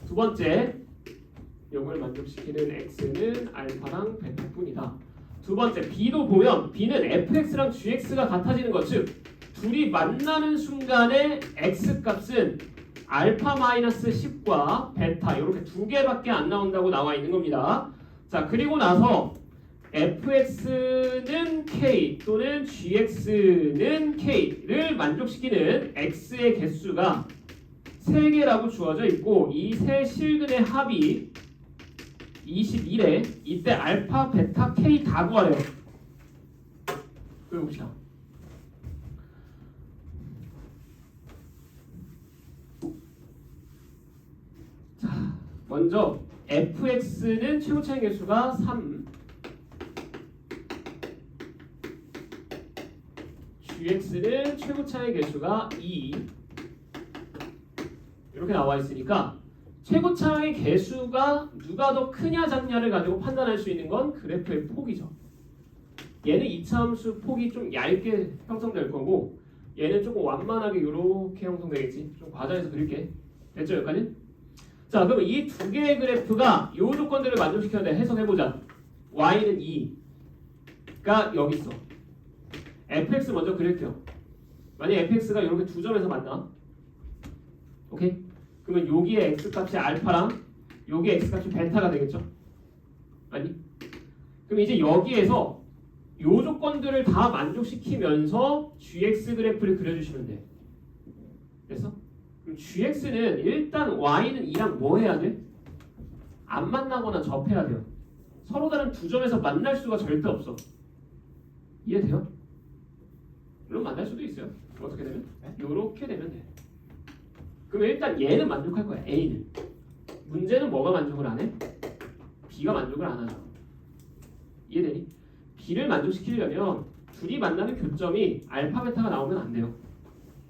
두 번째, 이걸 만족시키는 x는 알파랑 베타뿐이다. 두 번째, b도 보면 b는 fx랑 gx가 같아지는 것, 즉 둘이 만나는 순간에 x값은 알파 마이너스 10과 베타 이렇게 두 개밖에 안 나온다고 나와 있는 겁니다. 자, 그리고 나서 fx는 k 또는 gx는 k를 만족시키는 x의 개수가 3개라고 주어져 있고 이 세 실근의 합이 21에 이때 알파, 베타, k 다 구하래요. 그려봅시다. 자, 먼저 fx는 최고차의 개수가 3, gx는 최고차의 개수가 2 이렇게 나와 있으니까 최고차의 개수가 누가 더 크냐 작냐를 가지고 판단할 수 있는 건 그래프의 폭이죠. 얘는 2차 함수 폭이 좀 얇게 형성될 거고 얘는 조금 완만하게 이렇게 형성되겠지. 좀 과장해서 그릴게. 됐죠 여기까지? 자, 그럼 이 두 개의 그래프가 이 조건들을 만족시켜야 돼. 해석해보자. y는 2가 여기 있어. fx 먼저 그릴게요. 만약 fx가 이렇게 두 점에서 만나. 오케이? 그러면 여기에 x값이 알파랑 여기에 x값이 베타가 되겠죠? 아니? 그럼 이제 여기에서 이 조건들을 다 만족시키면서 gx 그래프를 그려주시면 돼. 됐어? 그럼 gx는 일단 y는 2랑 뭐 해야 돼? 안 만나거나 접해야 돼요. 서로 다른 두 점에서 만날 수가 절대 없어. 이해돼요? 물론 만날 수도 있어요. 어떻게 되면? 이렇게 되면 돼. 그럼 일단 얘는 만족할 거야. A는. 문제는 뭐가 만족을 안 해? B가 만족을 안 하죠. 이해되니? B를 만족시키려면 둘이 만나는 교점이 알파 베타가 나오면 안 돼요.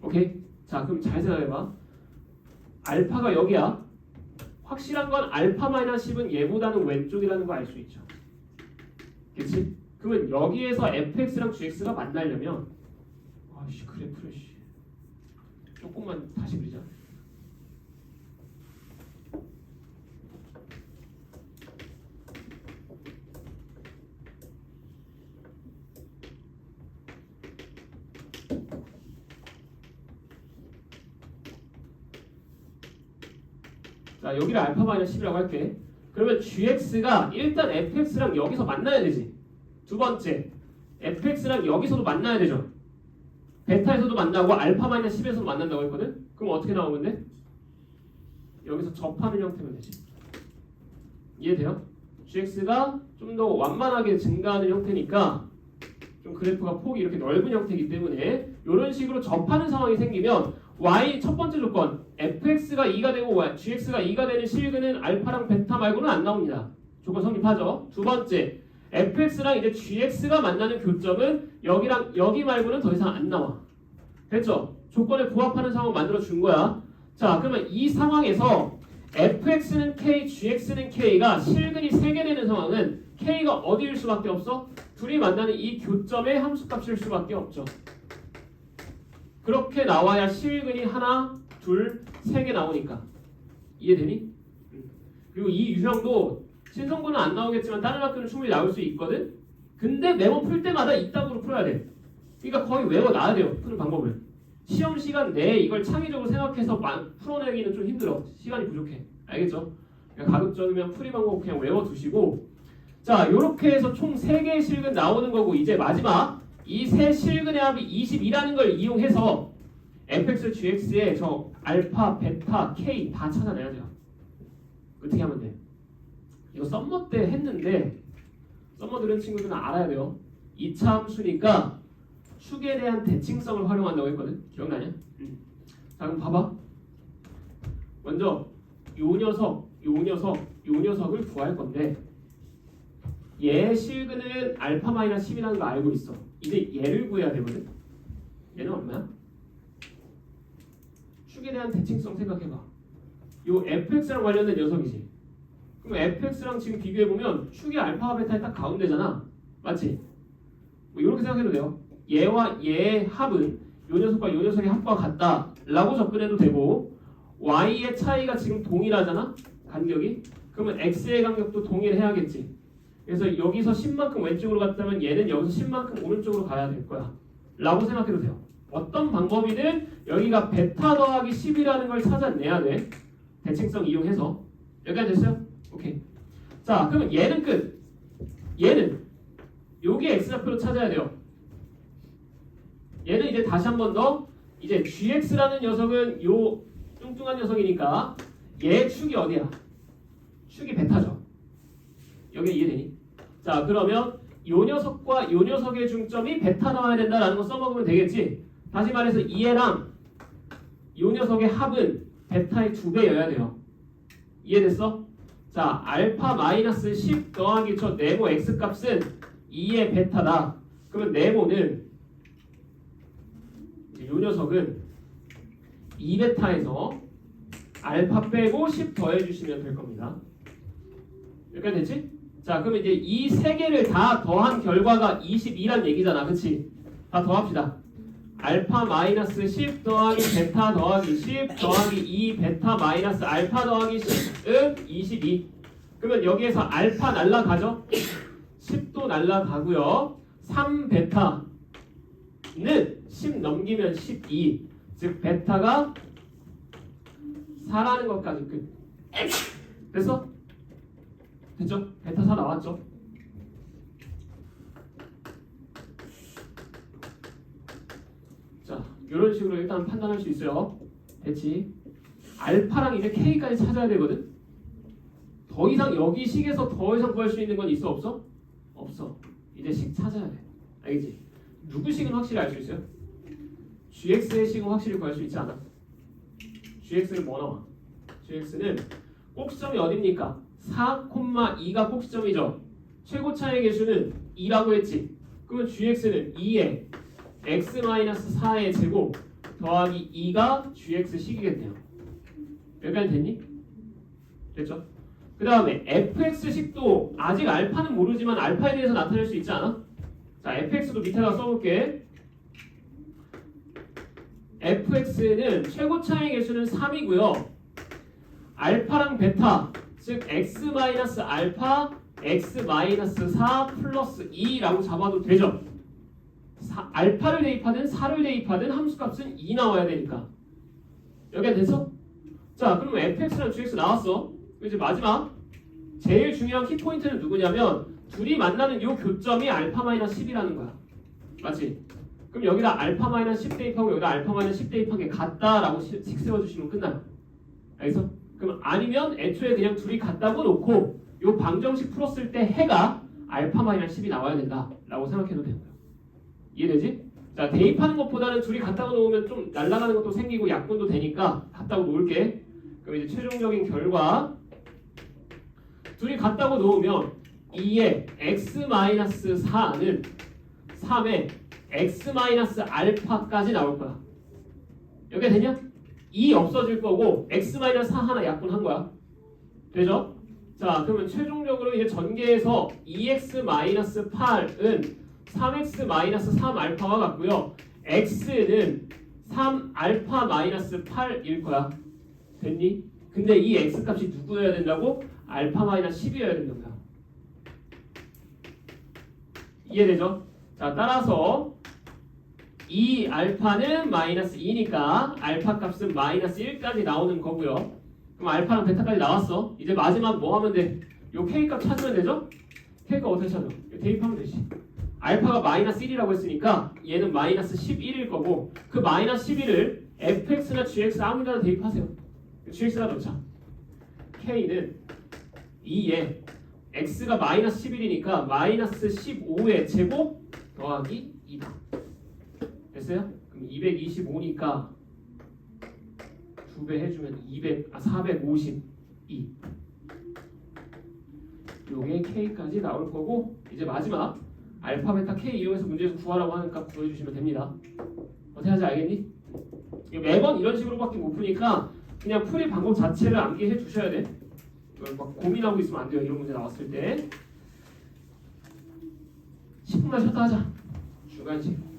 오케이? 자, 그럼 잘 생각해봐. 알파가 여기야. 확실한 건 알파 마이너스 10은 얘보다는 왼쪽이라는 거 알 수 있죠. 그치? 그러면 여기에서 fx랑 gx가 만나려면 아씨 그래프를 조금만 다시 그리자. 자, 여기를 알파 마이너스 10이라고 할게. 그러면 gx가 일단 fx랑 여기서 만나야 되지. 두 번째, fx랑 여기서도 만나야 되죠. 베타에서도 만나고 알파 마이너스 10에서도 만난다고 했거든? 그럼 어떻게 나오는데? 여기서 접하는 형태면 되지. 이해돼요? gx가 좀 더 완만하게 증가하는 형태니까 좀 그래프가 폭이 이렇게 넓은 형태이기 때문에 이런 식으로 접하는 상황이 생기면 y 첫 번째 조건 fx가 2가 되고 gx가 2가 되는 실근은 알파랑 베타 말고는 안 나옵니다. 조건 성립하죠. 두 번째 fx랑 이제 gx가 만나는 교점은 여기랑 여기 말고는 더 이상 안 나와. 됐죠? 조건에 부합하는 상황 만들어 준 거야. 자, 그러면 이 상황에서 fx는 k, gx는 k가 실근이 3개 되는 상황은 k가 어디일 수밖에 없어? 둘이 만나는 이 교점의 함수값일 수밖에 없죠. 그렇게 나와야 실근이 하나, 둘, 3개 나오니까. 이해되니? 그리고 이 유형도 신성고는 안 나오겠지만 다른 학교는 충분히 나올 수 있거든? 근데 메모 풀 때마다 이따구로 풀어야 돼. 그러니까 거의 외워놔야 돼요. 푸는 방법을. 시험 시간 내에 이걸 창의적으로 생각해서 풀어내기는 좀 힘들어. 시간이 부족해. 알겠죠? 그러니까 가급적이면 풀이 방법 그냥 외워두시고 자, 요렇게 해서 총 3개의 실근 나오는 거고 이제 마지막 이 세 실근의 합이 22라는 걸 이용해서 fx, gx의 저 알파, 베타, k 다 찾아내야 돼요. 어떻게 하면 돼? 이거 썸머 때 했는데 썸머 들은 친구들은 알아야 돼요. 2차 함수니까 축에 대한 대칭성을 활용한다고 했거든. 기억나냐? 자, 그럼 봐봐. 먼저 요 녀석을 구할 건데 얘 실근은 알파 마이너스 10이라는 거 알고 있어. 이제 얘를 구해야 되거든. 얘는 얼마야? 축에 대한 대칭성 생각해봐. 요 fx랑 관련된 녀석이지. 그럼 fx랑 지금 비교해보면 축이 알파와 베타의 딱 가운데잖아. 맞지? 뭐 이렇게 생각해도 돼요. 얘와 얘의 합은 요 녀석과 요 녀석의 합과 같다 라고 접근해도 되고 y의 차이가 지금 동일하잖아. 간격이. 그러면 x의 간격도 동일해야겠지. 그래서 여기서 10만큼 왼쪽으로 갔다면 얘는 여기서 10만큼 오른쪽으로 가야 될 거야 라고 생각해도 돼요. 어떤 방법이든 여기가 베타 더하기 10이라는 걸 찾아내야 돼. 대칭성 이용해서. 여기까지 됐어요? 오케이. 자, 그러면 얘는 끝. 얘는 여기 x좌표로 찾아야 돼요. 얘는 이제 다시 한 번 더 이제 gx라는 녀석은 요 뚱뚱한 녀석이니까 얘 축이 어디야? 축이 베타죠. 여기 이해되니? 자, 그러면 요 녀석과 요 녀석의 중점이 베타 나와야 된다라는 거 써먹으면 되겠지? 다시 말해서 얘랑 요 녀석의 합은 베타의 2배여야 돼요. 이해됐어? 자, 알파 마이너스 10 더하기 저 네모 x 값은 2의 베타다. 그러면 네모는 요 녀석은 2베타에서 알파 빼고 10 더해주시면 될 겁니다. 여기까지 됐지? 자, 그러면 이제 이 세 개를 다 더한 결과가 22란 얘기잖아. 그치? 다 더합시다. 알파 마이너스 10 더하기 베타 더하기 10 더하기 2 베타 마이너스 알파 더하기 10은 22. 그러면 여기에서 알파 날라가죠? 10도 날라가고요. 3베타는 10 넘기면 12. 즉 베타가 4라는 것까지 끝. 됐어? 됐죠? 베타 4 나왔죠? 자, 이런 식으로 일단 판단할 수 있어요. 됐지? 알파랑 이제 K까지 찾아야 되거든? 더 이상 여기 식에서 더 이상 구할 수 있는 건 있어 없어? 없어. 이제 식 찾아야 돼. 알겠지? 누구 식은 확실히 알 수 있어요? gx의 식은 확실히 구할 수 있지 않아? gx는 뭐 나와? gx는 꼭지점이 어딥니까? 4,2가 꼭지점이죠. 최고 차의 개수는 2라고 했지. 그러면 gx는 2의 x-4의 제곱 더하기 2가 gx식이겠네요. 여기까지 됐니? 됐죠? 그 다음에 fx식도 아직 알파는 모르지만 알파에 대해서 나타낼 수 있지 않아? 자, fx도 밑에다 써볼게. fx는 최고 차의 개수는 3이고요. 알파랑 베타, 즉 x-알파, x-4 플러스 2라고 잡아도 되죠. 알파를 대입하든 4를 대입하든 함수값은 2 나와야 되니까. 여기가 됐어? 자, 그러면 fx랑 gx 나왔어. 이제 마지막 제일 중요한 키포인트는 누구냐면 둘이 만나는 요 교점이 알파 마이너스 10이라는 거야. 맞지? 그럼 여기다 알파 마이너스 10 대입하고 여기다 알파 마이너스 10 대입한 게 같다라고 식 세워주시면 끝나요. 알겠어? 그럼 아니면 애초에 그냥 둘이 같다고 놓고 요 방정식 풀었을 때 해가 알파 마이너스 10이 나와야 된다라고 생각해도 되는 거예요. 이해되지? 자, 대입하는 것보다는 둘이 같다고 놓으면 좀 날아가는 것도 생기고 약분도 되니까 같다고 놓을게. 그럼 이제 최종적인 결과 둘이 같다고 놓으면 2의 x-4는 3의 x-알파까지 나올 거야. 여기가 되냐? 2 없어질 거고 x-4 하나 약분한 거야. 되죠? 자, 그러면 최종적으로 이제 전개해서 2x-8은 3x-3알파와 같고요. x는 3알파-8일 거야. 됐니? 근데 이 x 값이 누구여야 된다고? 알파-10이어야 된다고요. 이해되죠? 자, 따라서 이 알파는 마이너스 2니까 알파 값은 마이너스 1까지 나오는 거고요. 그럼 알파랑 베타까지 나왔어. 이제 마지막 뭐 하면 돼? 요 k 값 찾으면 되죠? k 값 어떻게 찾아? 대입하면 되지. 알파가 마이너스 1이라고 했으니까 얘는 마이너스 11일 거고 그 마이너스 11을 fx나 gx 아무 데나 대입하세요. gx나 넣자. k는 2에 x가 마이너스 11이니까 마이너스 15의 제곱 더하기 2다. 됐어요? 그럼 225니까 2배 해주면 452. 요게 k까지 나올 거고 이제 마지막 알파, 베타, k 이용해서 문제에서 구하라고 하니까 구해주시면 됩니다. 어떻게 하지 알겠니? 매번 이런 식으로밖에 못 푸니까 그냥 풀이 방법 자체를 암기해 주셔야 돼. 이걸 막 고민하고 있으면 안 돼요. 이런 문제 나왔을 때 10분만 쉬었다 하자. 주간식.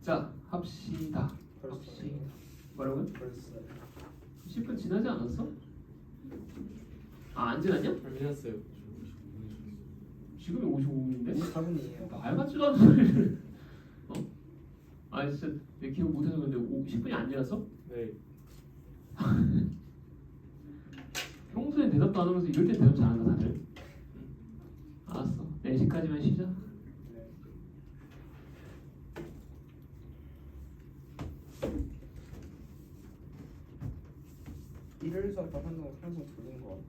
자, 합시다. 벌써 뭐라고요? 벌써 10분 지나지 않았어? 아, 안 지났냐? 알겠어요. 지금이 55분인데? 24분이에요. 말 같지도 않은 소리를. 어? 아, 진짜 내 기억 못해서 그런데 10분이 안 지났어? 네. 평소엔 대답도 안 하면서 이럴 땐 대답 잘한다 다들. 알았어. 4시까지만 쉬자. 네. 일요일 수업 한동 졸린 것 같아.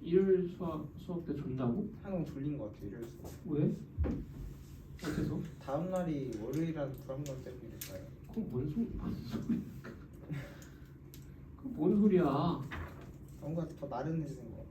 일요일 수업 때 존다고? 한동 졸린 것 같아. 일요일 수업. 왜? 어째서? 다음 날이 월요일이라는 불안감 때문일까요? 그건 뭔 소리? 그건 뭔 소리야? 뭔가 더 나른해지는 것 같아.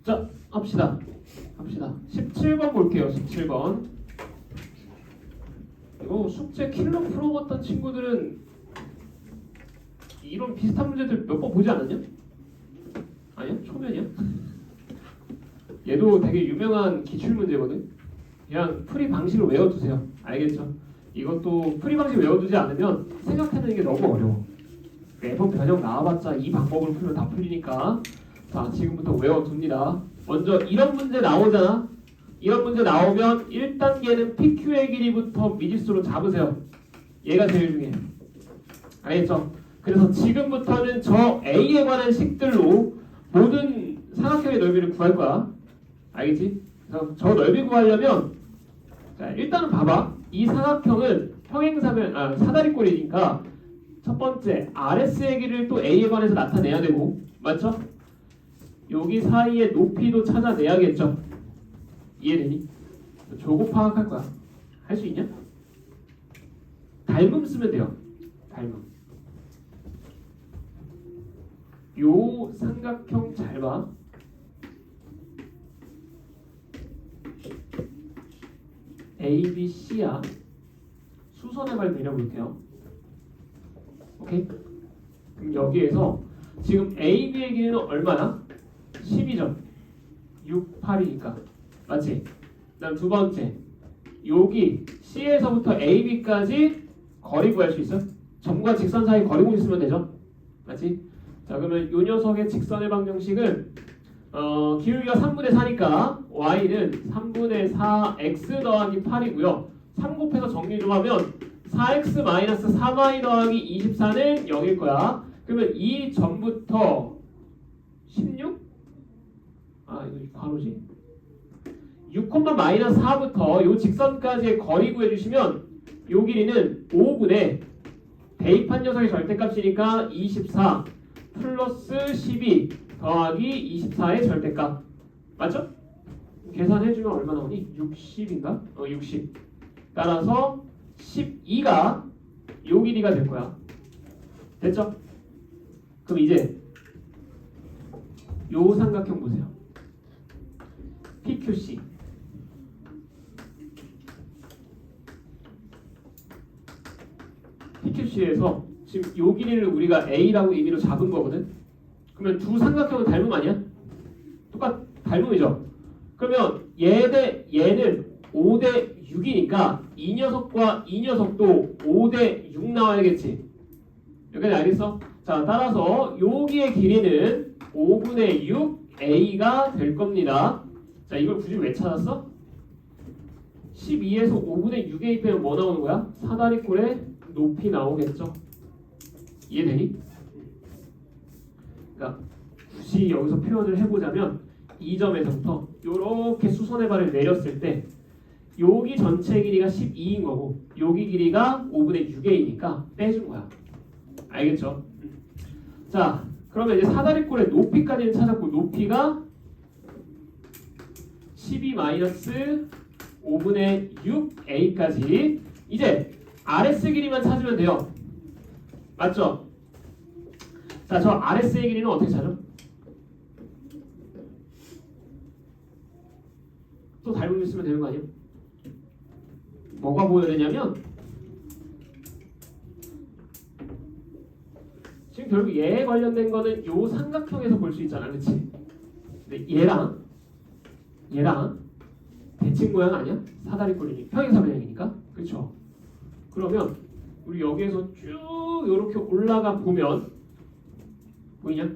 자, 합시다. 17번 볼게요. 17번. 이거 숙제 킬러 풀어봤던 친구들은 이런 비슷한 문제들 몇 번 보지 않았냐? 아니야? 초면이야? 얘도 되게 유명한 기출 문제거든. 그냥 풀이 방식을 외워두세요. 알겠죠? 이것도 풀이 방식 외워두지 않으면 생각하는 게 너무 어려워. 매번 변형 나와봤자 이 방법으로 풀면 다 풀리니까 자 지금부터 외워둡니다. 먼저 이런 문제 나오잖아. 이런 문제 나오면 1단계는 PQ의 길이부터 미지수로 잡으세요. 얘가 제일 중요해요. 알겠죠? 그래서 지금부터는 저 A에 관한 식들로 모든 삼각형의 넓이를 구할 거야. 알겠지? 그래서 저 넓이 구하려면 자 일단은 봐봐. 이 삼각형은 평행사면 사다리꼴이니까 첫 번째 RS의 길이를 또 A에 관해서 나타내야 되고 맞죠? 여기 사이의 높이도 찾아내야겠죠? 이해되니? 조고 파악할 거야. 할 수 있냐? 닮음 쓰면 돼요. 닮음. 요 삼각형 잘 봐. ABC야. 수선의 발 내려볼게요. 오케이? 그럼 여기에서 지금 AB의 길이는 얼마나? 12점. 6, 8이니까. 맞지? 그다음 두 번째. 여기 C에서부터 AB까지 거리 구할 수 있어? 점과 직선 사이 거리 구있으면 되죠? 맞지? 자 그러면 요 녀석의 직선의 방정식은 기울기가 3분의 4니까 y는 3분의 4x 더하기 8이고요. 3 곱해서 정리 좀 하면 4x 마이너스 3y 더하기 24는 0일 거야. 그러면 이 점부터 16? 이거 가로지? 6, 마이너스 4부터 요 직선까지의 거리 구해주시면 요 길이는 5분의 대입한 녀석의 절대값이니까 24 플러스 12 더하기 24의 절대값 맞죠? 계산해주면 얼마 나오니? 60인가? 60 따라서 12가 요 길이가 될 거야. 됐죠? 그럼 이제 요 삼각형 보세요. PQC PQC에서 지금 요 길이를 우리가 A라고 임의로 잡은 거거든. 그러면 두 삼각형은 닮음 아니야? 닮음이죠. 그러면 얘는 5대 6이니까 이 녀석과 이 녀석도 5대 6 나와야겠지. 여기까지 알겠어? 자 따라서 여기의 길이는 5분의 6 A가 될 겁니다. 자 이걸 굳이 왜 찾았어? 12에서 5분의 6A 빼면 뭐 나오는 거야? 사다리꼴의 높이 나오겠죠. 이해되니? 그러니까 굳이 여기서 표현을 해보자면 이 점에서부터 이렇게 수선의 발을 내렸을 때 여기 전체 길이가 12인 거고 여기 길이가 5분의 6A니까 빼준 거야. 알겠죠? 자 그러면 이제 사다리꼴의 높이까지는 찾았고 높이가 12 마이너스 5분의 6A까지 이제 RS 길이만 찾으면 돼요. 맞죠? 자, 저 RS의 길이는 어떻게 찾아? 또 닮음 있으면 되는 거 아니에요? 뭐가 보여야 되냐면 지금 결국 얘에 관련된 거는 요 삼각형에서 볼 수 있잖아, 그렇지? 근데 얘랑 대칭 모양 아니야? 사다리꼴이니 평행사변형이니까, 그렇죠? 그러면 우리 여기에서 쭉 이렇게 올라가 보면 보이냐?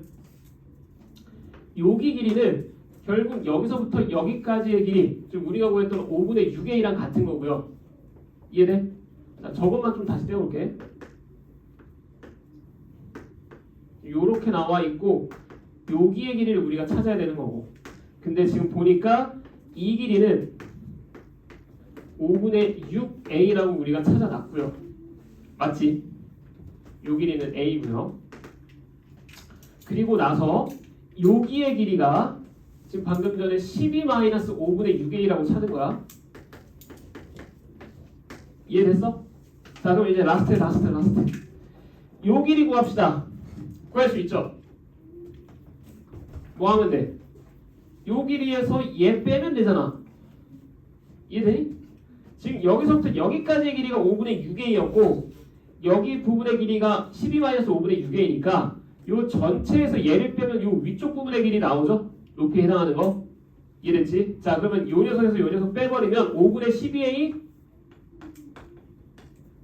여기 길이는 결국 여기서부터 여기까지의 길이 지금 우리가 구했던 5분의 6A랑 같은 거고요. 이해돼? 자, 저것만 좀 다시 떼어볼게. 요렇게 나와 있고 여기의 길이를 우리가 찾아야 되는 거고 근데 지금 보니까 이 길이는 5분의 6A라고 우리가 찾아놨고요. 맞지? 요 길이는 A고요. 그리고 나서 여기의 길이가 지금 방금 전에 12-5분의 6A라고 찾은 거야. 이해됐어? 자 그럼 이제 라스트. 요 길이 구합시다. 구할 수 있죠? 뭐 하면 돼? 요 길이에서 얘 빼면 되잖아. 이해되니? 지금 여기서부터 여기까지의 길이가 5분의 6A였고 여기 부분의 길이가 12-5분의 6A니까 요 전체에서 얘를 빼면 요 위쪽 부분의 길이 나오죠? 높이에 해당하는 거. 이해됐지? 자 그러면 요 녀석에서 요 녀석 빼버리면 5분의 12A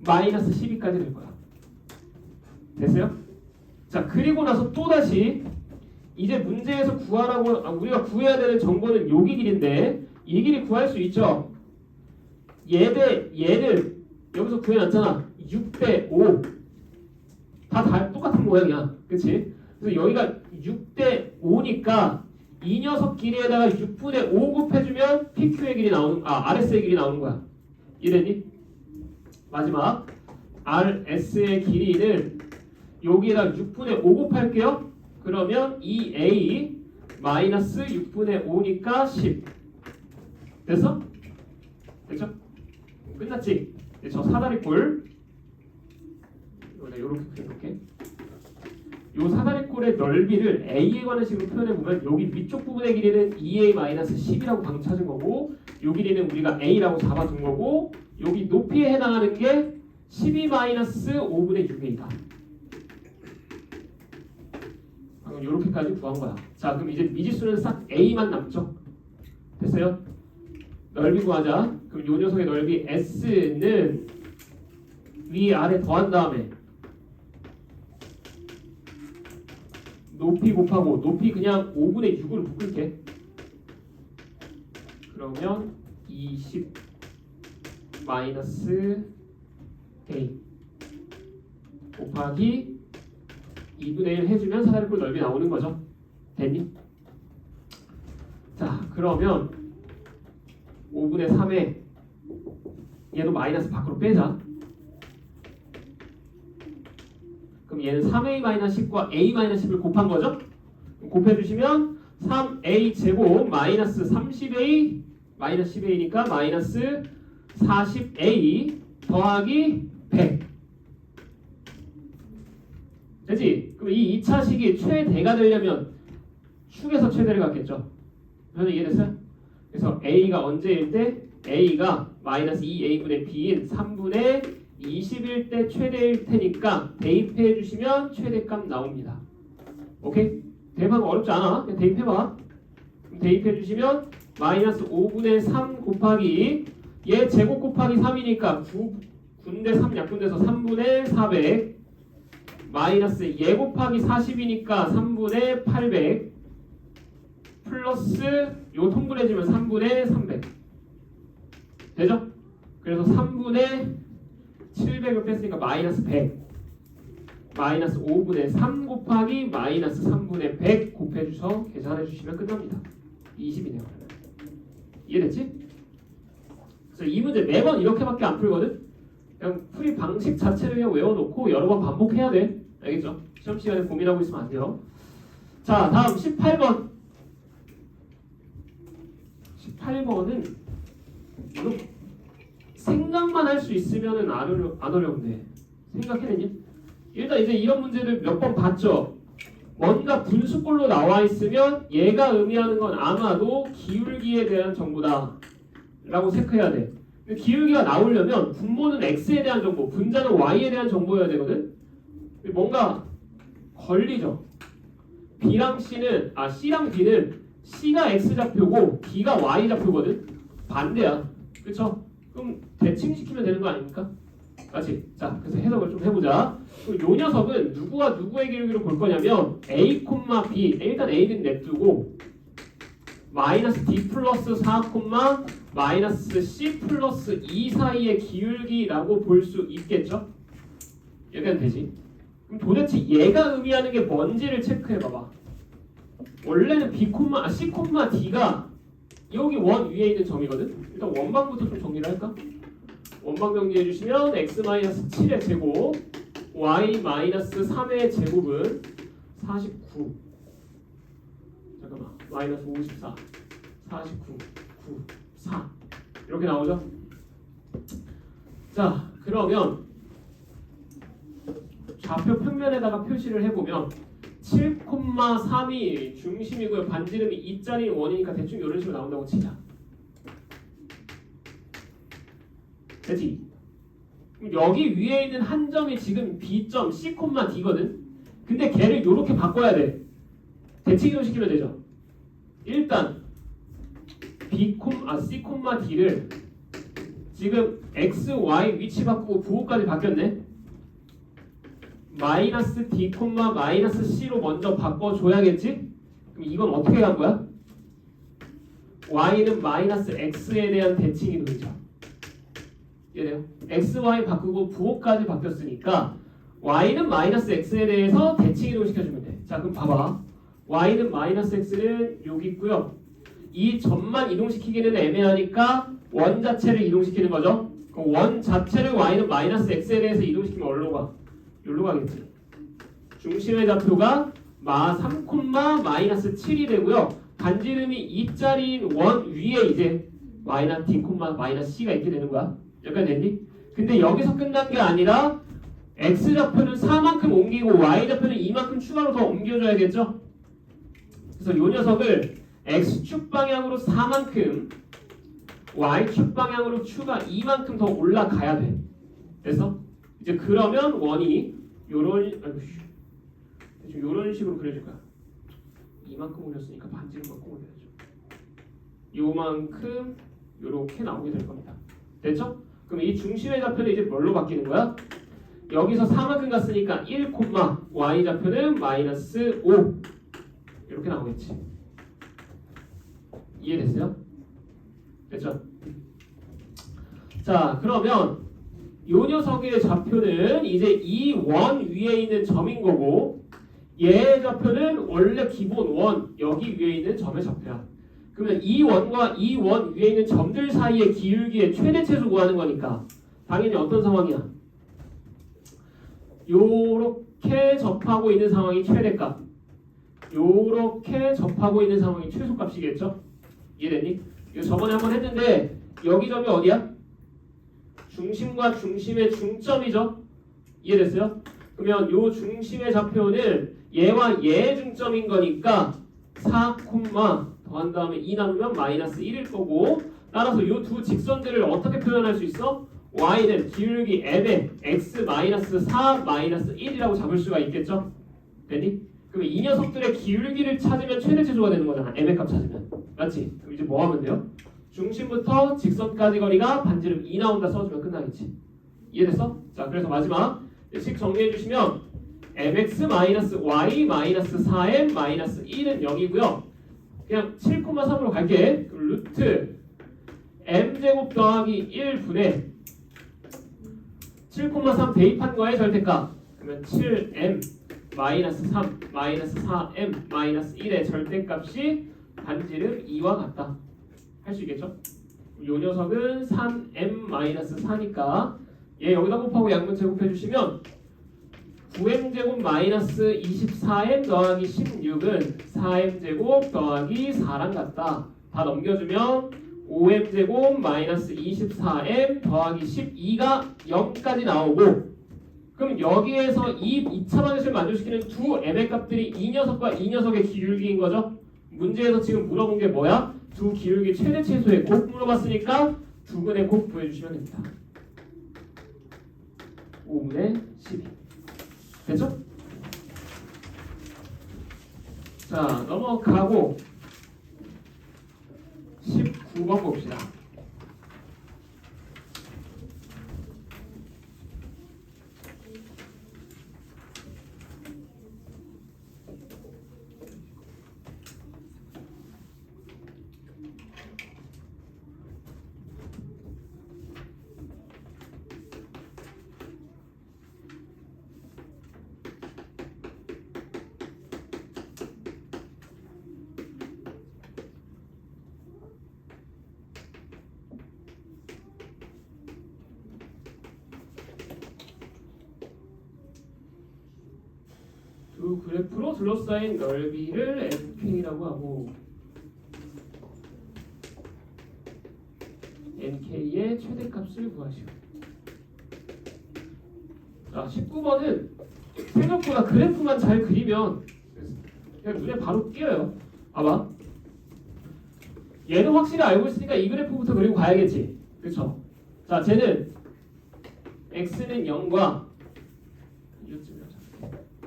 마이너스 12까지 될 거야. 됐어요? 자, 그리고 나서 또다시 이제 문제에서 우리가 구해야 되는 정보는 여기 길인데 이 길이 구할 수 있죠. 얘는 여기서 구해놨잖아. 6대 5. 다 똑같은 모양이야. 그치? 그래서 여기가 6대 5니까 이 녀석 길이에다가 6분의 5 곱해주면 PQ의 길이 RS의 길이 나오는 거야. 이해됐니? 마지막 RS의 길이는 여기에다 6분의 5 곱할게요. 그러면 2A 마이너스 6분의 5니까 10. 됐어? 됐죠? 끝났지? 저 사다리꼴 이렇게 그려볼게. 요 사다리꼴의 넓이를 A에 관한 식으로 표현해보면 여기 위쪽 부분의 길이는 2A-10이라고 방금 찾은 거고 요 길이는 우리가 A라고 잡아둔 거고 여기 높이에 해당하는 게 12-5분의 6A다. 방금 요렇게까지 구한 거야. 자, 그럼 이제 미지수는 싹 A만 남죠? 됐어요? 넓이 구하자. 그럼 요 녀석의 넓이 S는 위 아래 더한 다음에 높이 곱하고 높이 그냥 5분의 6으로 묶을게. 그러면 20 마이너스 A 곱하기 2분의 1 해주면 사다리꼴 넓이 나오는 거죠. 됐니? 자, 그러면 5분의 3에 얘도 마이너스 밖으로 빼자. 그럼 얘는 3A-10과 A-10을 곱한 거죠? 곱해주시면 3A 제곱 마이너스 30A 마이너스 10A니까 마이너스 40A 더하기 100. 되지? 그럼 이 2차식이 최대가 되려면 축에서 최대를 갖겠죠? 그래서 이해됐어요? 그래서 A가 언제일 때? A가 마이너스 2A분의 B인 3분의 20일 때 최대일 테니까 대입해 주시면 최대값 나옵니다. 오케이? 대입하는 거 어렵지 않아. 그냥 대입해봐. 대입해 주시면 마이너스 5분의 3 곱하기 얘 제곱 곱하기 3이니까 9분의 3 약분돼서 3분의 400 마이너스 얘 곱하기 40이니까 3분의 800 플러스 요 통분해지면 3분의 300 되죠? 그래서 3분의 700을 뺐으니까 마이너스 100 마이너스 5분의 3 곱하기 마이너스 3분의 100 곱해주셔서 계산해 주시면 끝납니다. 20이네요. 이해됐지? 그래서 이 문제 매번 이렇게밖에 안 풀거든? 그냥 풀이 방식 자체를 그냥 외워놓고 여러 번 반복해야 돼. 알겠죠? 시험 시간에 고민하고 있으면 안 돼요. 자, 다음 18번 18번은 이거 생각만 할 수 있으면은 안 어려운데 생각해냈니? 일단 이제 이런 문제를 몇 번 봤죠. 뭔가 분수꼴로 나와 있으면 얘가 의미하는 건 아마도 기울기에 대한 정보다 라고 체크해야 돼. 근데 기울기가 나오려면 분모는 x에 대한 정보, 분자는 y에 대한 정보여야 되거든. 근데 뭔가 걸리죠. B랑 C는 C랑 B는 C가 x 좌표고 B가 y 좌표거든. 반대야. 그쵸? 그럼 대칭시키면 되는 거 아닙니까? 맞지? 자, 그래서 해석을 좀 해보자. 요 녀석은 누구와 누구의 기울기로 볼 거냐면 A, B, 일단 A는 냅두고 마이너스 D 플러스 4, 마이너스 C 플러스 2 사이의 기울기라고 볼 수 있겠죠? 여기까지 되지? 그럼 도대체 얘가 의미하는 게 뭔지를 체크해봐봐. 원래는 C, D가 여기 원 위에 있는 점이거든? 일단 원방부터 좀 정리를 할까? 원방 정리해 주시면 x-7의 제곱 y-3의 제곱은 49 잠깐만 마이너스 54 49 9 4 이렇게 나오죠? 자, 그러면 좌표 평면에다가 표시를 해보면 7,3이 중심이고요. 반지름이 2짜리 원이니까 대충 이런 식으로 나온다고 치자. 되지? 그럼 여기 위에 있는 한 점이 지금 B점 C,D거든? 근데 걔를 이렇게 바꿔야 돼. 대칭이동 시키면 되죠. 일단 C,D를 지금 X, Y 위치 바꾸고 부호까지 바뀌었네. 마이너스 d, 마이너스 c로 먼저 바꿔줘야겠지? 그럼 이건 어떻게 간 거야? y는 마이너스 x에 대한 대칭 이동이죠. 이해돼요? x, y 바꾸고 부호까지 바뀌었으니까 y는 마이너스 x에 대해서 대칭 이동 시켜주면 돼. 자, 그럼 봐봐. y는 마이너스 x는 여기 있고요. 이 점만 이동시키기는 애매하니까 원 자체를 이동시키는 거죠. 그럼 원 자체를 y는 마이너스 x에 대해서 이동시키면 어디로 가? 여기로 가겠지. 중심의 좌표가 마 3, 마이너스 7이 되고요. 반지름이 2짜리인 원 위에 이제 마이너스 d, 마이너스 c가 있게 되는 거야. 여기까지 됐니? 근데 여기서 끝난 게 아니라 x좌표는 4만큼 옮기고 y좌표는 2만큼 추가로 더 옮겨줘야겠죠? 그래서 이 녀석을 x축 방향으로 4만큼 y축 방향으로 추가 2만큼 더 올라가야 돼. 됐어? 이제 그러면 원이 요런 식으로 그려줄 거야. 이만큼 올렸으니까 반지름만큼 올려야죠. 요만큼 요렇게 나오게 될 겁니다. 됐죠? 그럼 이 중심의 좌표는 이제 뭘로 바뀌는 거야? 여기서 4만큼 갔으니까 1, y 좌표는 마이너스 5 이렇게 나오겠지. 이해됐어요? 됐죠? 자, 그러면 요 녀석의 좌표는 이제 이 원 위에 있는 점인 거고 얘의 좌표는 원래 기본 원 여기 위에 있는 점의 좌표야. 그러면 이 원과 이 원 위에 있는 점들 사이의 기울기의 최대치수 구하는 거니까 당연히 어떤 상황이야? 요렇게 접하고 있는 상황이 최대값, 요렇게 접하고 있는 상황이 최소값이겠죠? 이해됐니? 이거 저번에 한번 했는데 여기 점이 어디야? 중심과 중심의 중점이죠? 이해됐어요? 그러면 요 중심의 좌표는 얘와 얘의 중점인 거니까 4, 더한 다음에 2 나누면 마이너스 1일 거고 따라서 요 두 직선들을 어떻게 표현할 수 있어? y는 기울기 m의 x 마이너스 4 마이너스 1이라고 잡을 수가 있겠죠? 됐니? 그럼 이 녀석들의 기울기를 찾으면 최대치수가 되는 거잖아. m의 값 찾으면. 맞지? 그럼 이제 뭐 하면 돼요? 중심부터 직선까지 거리가 반지름 2 나온다 써주면 끝나겠지. 이해됐어? 자, 그래서 마지막 식 정리해 주시면 mx-y-4m-1은 0이고요. 그냥 7,3으로 갈게. 그럼 루트 m제곱 더하기 1분의 7,3 대입한 거의 절대값. 그러면 7m 3 4m 1의 절대값이 반지름 2와 같다. 할 수 있겠죠? 요 녀석은 3m-4니까 얘 여기다 곱하고 양분 제곱해 주시면 9m제곱 마이너스 24m 더하기 16은 4m제곱 더하기 4랑 같다. 다 넘겨주면 5m제곱 마이너스 24m 더하기 12가 0까지 나오고 그럼 여기에서 이 2차 방정식을 만족시키는 두 m의 값들이 이 녀석과 이 녀석의 기울기인 거죠. 문제에서 지금 물어본 게 뭐야? 두 기울기 최대 최소의 곱 물어봤으니까 두근의 곱 구해주시면 됩니다. 5분의 12 됐죠? 자, 넘어가고 19번 봅시다. 두 그래프로 둘러싸인 넓이를 nk라고 하고 nk의 최대값을 구하시오. 자, 19번은 생각보다 그래프만 잘 그리면 그냥 눈에 바로 띄어요. 봐봐. 얘는 확실히 알고 있으니까 이 그래프부터 그리고 가야겠지. 그쵸? 자, 쟤는 x는 0과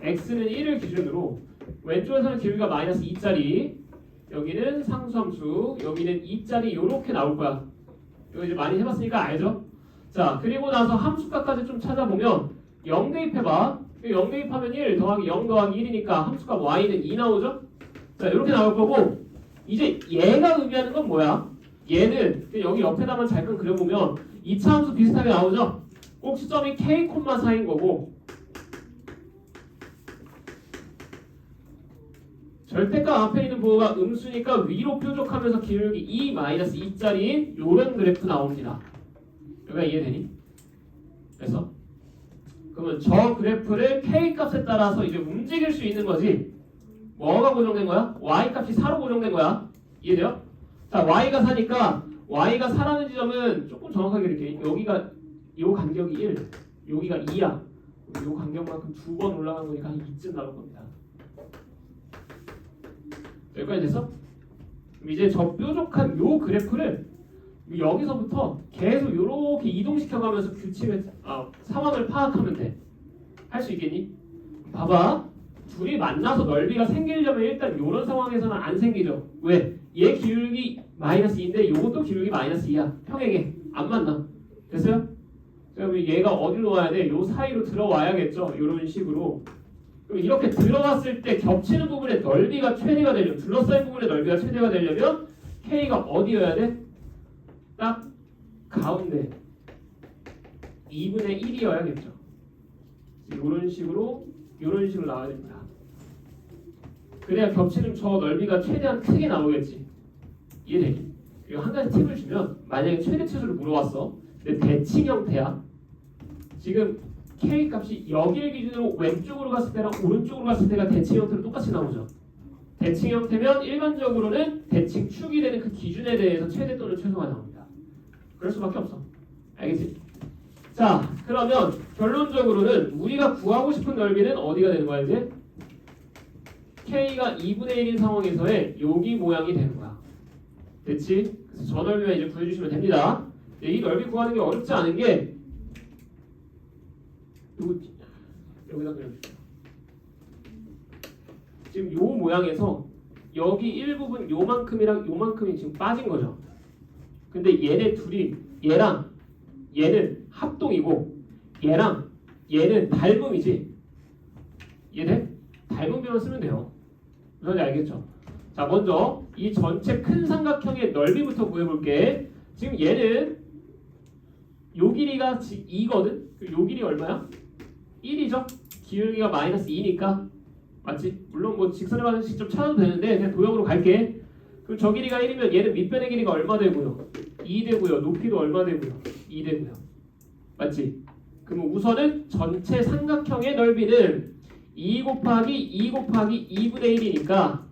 x는 1을 기준으로 왼쪽에서는 기울기가 마이너스 2짜리 여기는 상수함수 여기는 2짜리 이렇게 나올 거야. 이거 이제 많이 해봤으니까 알죠? 자, 그리고 나서 함수값까지 좀 찾아보면 0 대입해봐. 0 대입하면 1 더하기 0 더하기 1이니까 함수값 y는 2 나오죠? 자, 이렇게 나올 거고 이제 얘가 의미하는 건 뭐야? 얘는 여기 옆에다만 잠깐 그려보면 2차 함수 비슷하게 나오죠? 꼭 시점이 k, 4인 거고 절대값 앞에 있는 부호가 음수니까 위로 뾰족하면서 기울기 2-2짜리인 요런 그래프 나옵니다. 여기가 이해되니? 그래서 그러면 저 그래프를 k 값에 따라서 이제 움직일 수 있는 거지. 뭐가 고정된 거야? y 값이 4로 고정된 거야. 이해돼요? 자, y가 4니까 y가 4라는 지점은 조금 정확하게 이렇게 여기가 요 간격이 1, 여기가 2야. 요 간격만큼 2번 올라간 거니까 한 2쯤 나올 겁니다. 여기까지 됐어? 그럼 이제 저 뾰족한 요 그래프를 여기서부터 계속 이렇게 이동시켜가면서 규칙을 상황을 파악하면 돼. 할 수 있겠니? 봐봐. 둘이 만나서 넓이가 생기려면 일단 이런 상황에서는 안 생기죠. 왜? 얘 기울기 -2인데 요것도 기울기 -2야. 평행해. 안 만나. 됐어요? 그럼 얘가 어디로 와야 돼? 요 사이로 들어와야겠죠. 이런 식으로. 그럼 이렇게 들어왔을 때 겹치는 부분의 넓이가 최대가 되려면 둘러싸인 부분의 넓이가 최대가 되려면 K가 어디여야 돼? 딱 가운데 2분의 1이어야겠죠. 이런 식으로 나와야 됩니다. 그래야 겹치는 저 넓이가 최대한 크게 나오겠지. 이해되니? 그리고 한 가지 팁을 주면 만약에 최대치수를 물어왔어. 근데 대칭 형태야. 지금 K 값이 여기를 기준으로 왼쪽으로 갔을 때랑 오른쪽으로 갔을 때가 대칭 형태로 똑같이 나오죠. 대칭 형태면 일반적으로는 대칭 축이 되는 그 기준에 대해서 최대 또는 최소가 나옵니다. 그럴 수밖에 없어. 알겠지? 자, 그러면 결론적으로는 우리가 구하고 싶은 넓이는 어디가 되는 거야 이제? K가 2분의 1인 상황에서의 여기 모양이 되는 거야. 됐지? 그래서 저 넓이만 이제 구해주시면 됩니다. 이 넓이 구하는 게 어렵지 않은 게 여기다 그려주세요. 지금 요 모양에서 여기 일부분 요만큼이랑 요만큼이 지금 빠진 거죠. 근데 얘네 둘이 얘랑 얘는 합동이고 얘랑 얘는 닮음이지. 얘네 닮음비만 쓰면 돼요. 무슨 알겠죠? 자, 먼저 이 전체 큰 삼각형의 넓이부터 구해볼게. 지금 얘는 요 길이가 2거든? 요 길이 얼마야? 1이죠? 기울기가 -2니까 맞지? 물론 뭐 직선에 관해서 직접 찾아도 되는데 그냥 도형으로 갈게. 그럼 저 길이가 1이면 얘는 밑변의 길이가 얼마 되고요? 2 되고요. 높이도 얼마 되고요? 2 되고요. 맞지? 그럼 우선은 전체 삼각형의 넓이는 2 곱하기 2 곱하기 2분의 1이니까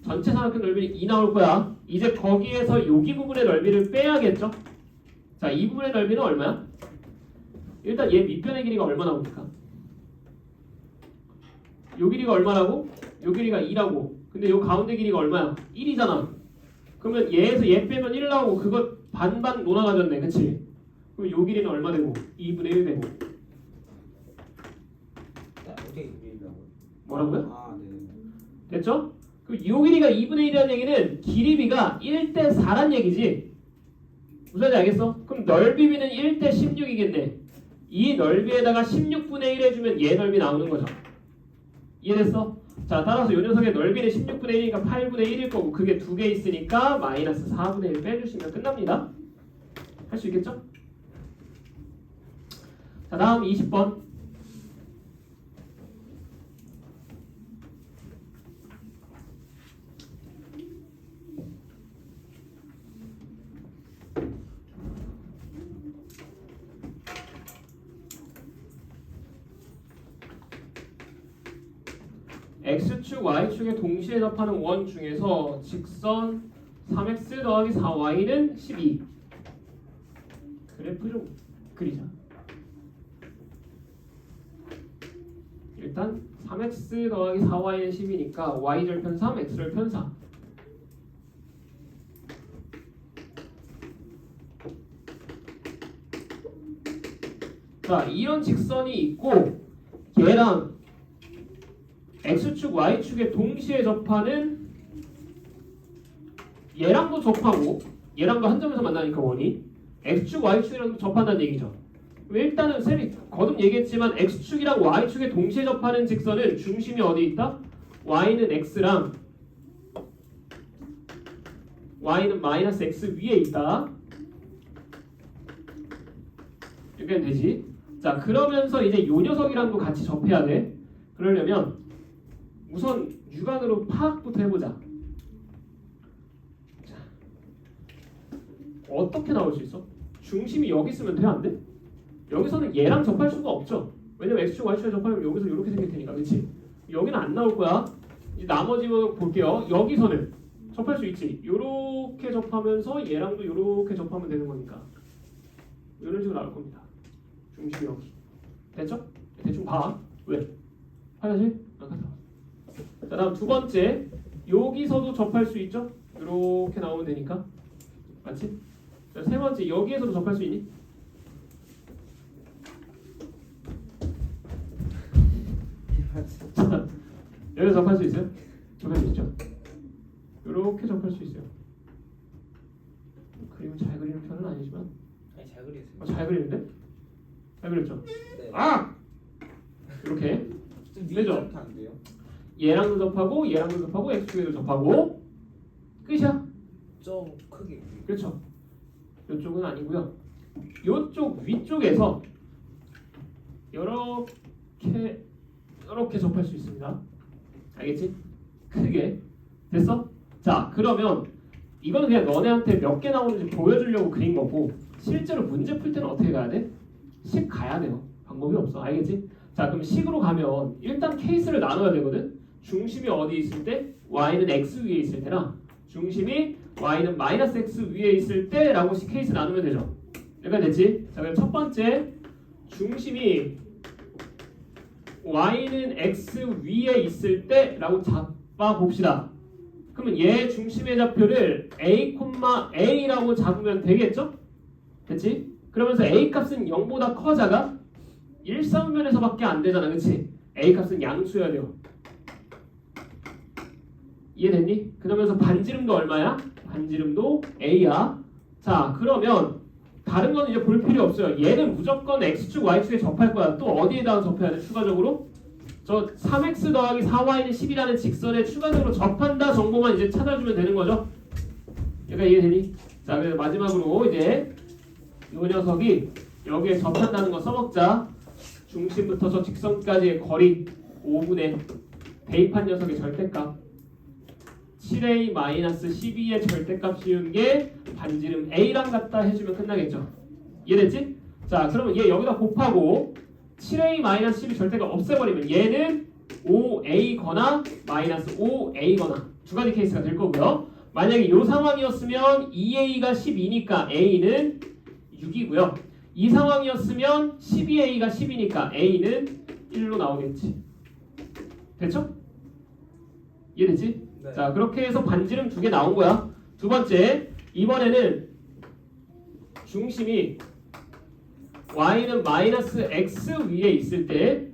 전체 삼각형 넓이는 2 나올 거야. 이제 거기에서 여기 부분의 넓이를 빼야겠죠? 자, 이 부분의 넓이는 얼마야? 일단 얘 밑변의 길이가 얼마 나옵니까? 요 길이가 얼마라고? 요 길이가 2라고. 근데 요 가운데 길이가 얼마야? 1이잖아. 그러면 얘에서 얘 빼면 1 나오고 그거 반반 논아가졌네. 그치? 그럼 요 길이는 얼마 되고? 2분의 1 되고. 어떻게 그리려고? 뭐라고요? 아, 네. 됐죠? 그럼 요 길이가 2분의 1이라는 얘기는 길이비가 1대 4란 얘기지. 무슨 말인지 알겠어? 그럼 넓이비는 1대 16이겠네. 이 넓이에다가 16분의 1 해주면 얘 넓이 나오는 거죠. 이해됐어? 자, 따라서 요 녀석의 넓이는 16분의 1이니까 8분의 1일 거고 그게 두 개 있으니까 -4분의 1 빼주시면 끝납니다. 할 수 있겠죠? 자, 다음 20번. X축, Y축에 동시에 접하는 원 중에서 직선 3x 더하기 4y는 12. 그래프 좀 그리자. 일단 3x 더하기 4y는 10이니까 y절편 3, x절편 4. 자, 이런 직선이 있고 얘랑 X축, Y축에 동시에 접하는 얘랑도 접하고 얘랑도 한 점에서 만나니까 원이 X축, Y축이랑도 접한다는 얘기죠. 일단은 쌤이 거듭 얘기했지만 x축이랑 y축에 동시에 접하는 직선은 중심이 어디 있다? y는 x랑 y는 마이너스 x 위에 있다. 이렇게 되지. 자, 그러면서 이제 요 녀석이랑도 같이 접해야 돼. 그러려면 우선 육안으로 파악부터 해보자. 자, 어떻게 나올 수 있어? 중심이 여기 있으면 돼, 안 돼? 여기서는 얘랑 접할 수가 없죠. 왜냐면 x축, y축에 접하면 여기서 이렇게 생길 테니까, 그렇지? 여기는 안 나올 거야. 이제 나머지 볼게요. 여기서는 접할 수 있지. 요렇게 접하면서 얘랑도 요렇게 접하면 되는 거니까 이런 식으로 나올 겁니다. 중심이 여기. 됐죠? 대충 봐. 왜? 하야지? 안 갔다. 자, 다음 두 번째. 여기서도 접할 수 있죠? 이렇게 나오면 되니까. 맞지? 자, 세 번째. 여기에서도 접할 수 있니? 자, 여기서 접할 수 있어요? 접할 수 있죠? 이렇게 접할 수 있어요. 그림을 잘 그리는 편은 아니지만 아니 잘 그리세요. 잘 그리는데? 잘 그렸죠? 네. 아! 이렇게 좀 위에 되죠? 이렇게 안 돼요? 얘랑도 접하고 얘랑도 접하고 x축에도 접하고 끝이야. 좀 크게. 그렇죠. 이쪽은 아니고요. 이쪽 위쪽에서 이렇게 접할 수 있습니다. 알겠지? 크게 됐어? 자, 그러면 이거는 그냥 너네한테 몇 개 나오는지 보여주려고 그린 거고 실제로 문제 풀 때는 어떻게 가야 돼? 식 가야 돼요. 방법이 없어. 알겠지? 자, 그럼 식으로 가면 일단 케이스를 나눠야 되거든. 중심이 어디 있을 때? y는 x 위에 있을 때랑 중심이 y는 마이너스 x 위에 있을 때라고 케이스 나누면 되죠. 여기까지 됐지? 자, 그럼 첫 번째 중심이 y는 x 위에 있을 때라고 잡아 봅시다. 그러면 얘 중심의 좌표를 a,a라고 잡으면 되겠죠? 됐지? 그러면서 a 값은 0보다 커자가 1,3면에서밖에 안 되잖아, 그렇지? a 값은 양수여야 돼요. 이해됐니? 그러면서 반지름도 얼마야? 반지름도 a야. 자, 그러면 다른 건 이제 볼 필요 없어요. 얘는 무조건 x축, y축에 접할 거야. 또 어디에다가 접해야 돼? 추가적으로? 저 3x 더하기 4y는 10이라는 직선에 추가적으로 접한다 정보만 이제 찾아주면 되는 거죠. 얘가 이해되니? 자, 그래서 마지막으로 이제 이 녀석이 여기에 접한다는 거 써먹자. 중심부터 저 직선까지의 거리 5분의 대입한 녀석의 절대값 7a-12의 절대값 씌운 게 반지름 a랑 같다 해주면 끝나겠죠. 이해됐지? 자, 그러면 얘 여기다 곱하고 7a-12 절대값 없애버리면 얘는 5a거나 마이너스 5a거나 두 가지 케이스가 될 거고요. 만약에 이 상황이었으면 2a가 12니까 a는 6이고요. 이 상황이었으면 12a가 10이니까 a는 1로 나오겠지. 됐죠? 이해됐지? 네. 자, 그렇게 해서 반지름 두 개 나온 거야. 두 번째, 이번에는 중심이 y는 마이너스 x 위에 있을 때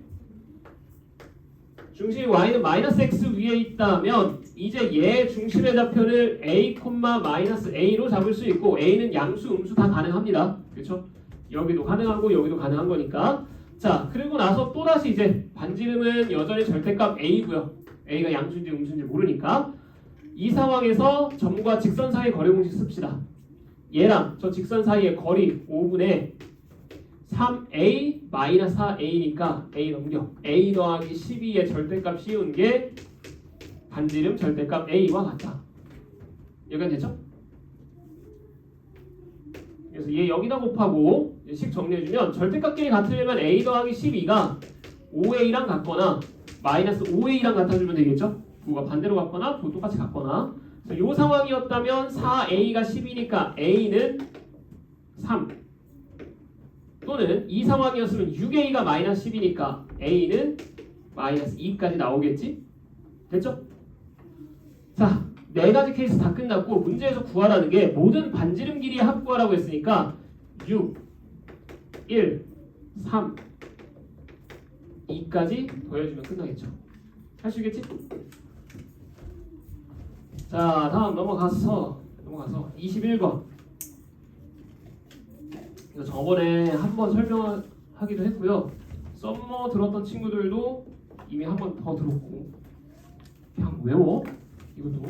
중심이 y는 마이너스 x 위에 있다면 이제 얘 중심의 좌표를 a, 마이너스 a로 잡을 수 있고 a는 양수, 음수 다 가능합니다. 그렇죠? 여기도 가능하고 여기도 가능한 거니까. 자, 그리고 나서 또다시 이제 반지름은 여전히 절대값 a고요. a가 양수인지 음수인지 모르니까 이 상황에서 점과 직선 사이 거리 공식 씁시다. 얘랑 저 직선 사이의 거리 5분의 3a 마이너스 4a니까 a 넘겨. a 더하기 12의 절대값 씌운 게 반지름 절대값 a와 같다. 여기가 되죠? 그래서 얘 여기다 곱하고 식 정리해주면 절대값끼리 같으려면 a 더하기 12가 5a랑 같거나 마이너스 5a랑 같아주면 되겠죠? 부가 반대로 같거나 부 똑같이 같거나. 이 상황이었다면 4a가 10이니까 a는 3 또는 이 상황이었으면 6a가 마이너스 10이니까 a는 마이너스 2까지 나오겠지? 됐죠? 자, 네 가지 케이스 다 끝났고 문제에서 구하라는 게 모든 반지름 길이의 합 구하라고 했으니까 6, 1, 3, 2까지 더해주면 끝나겠죠. 할 수 있겠지? 자, 다음 넘어가서 21번 이거 저번에 한번 설명하기도 했고요. 썸머 들었던 친구들도 이미 한 번 더 들었고 그냥 외워 이것도.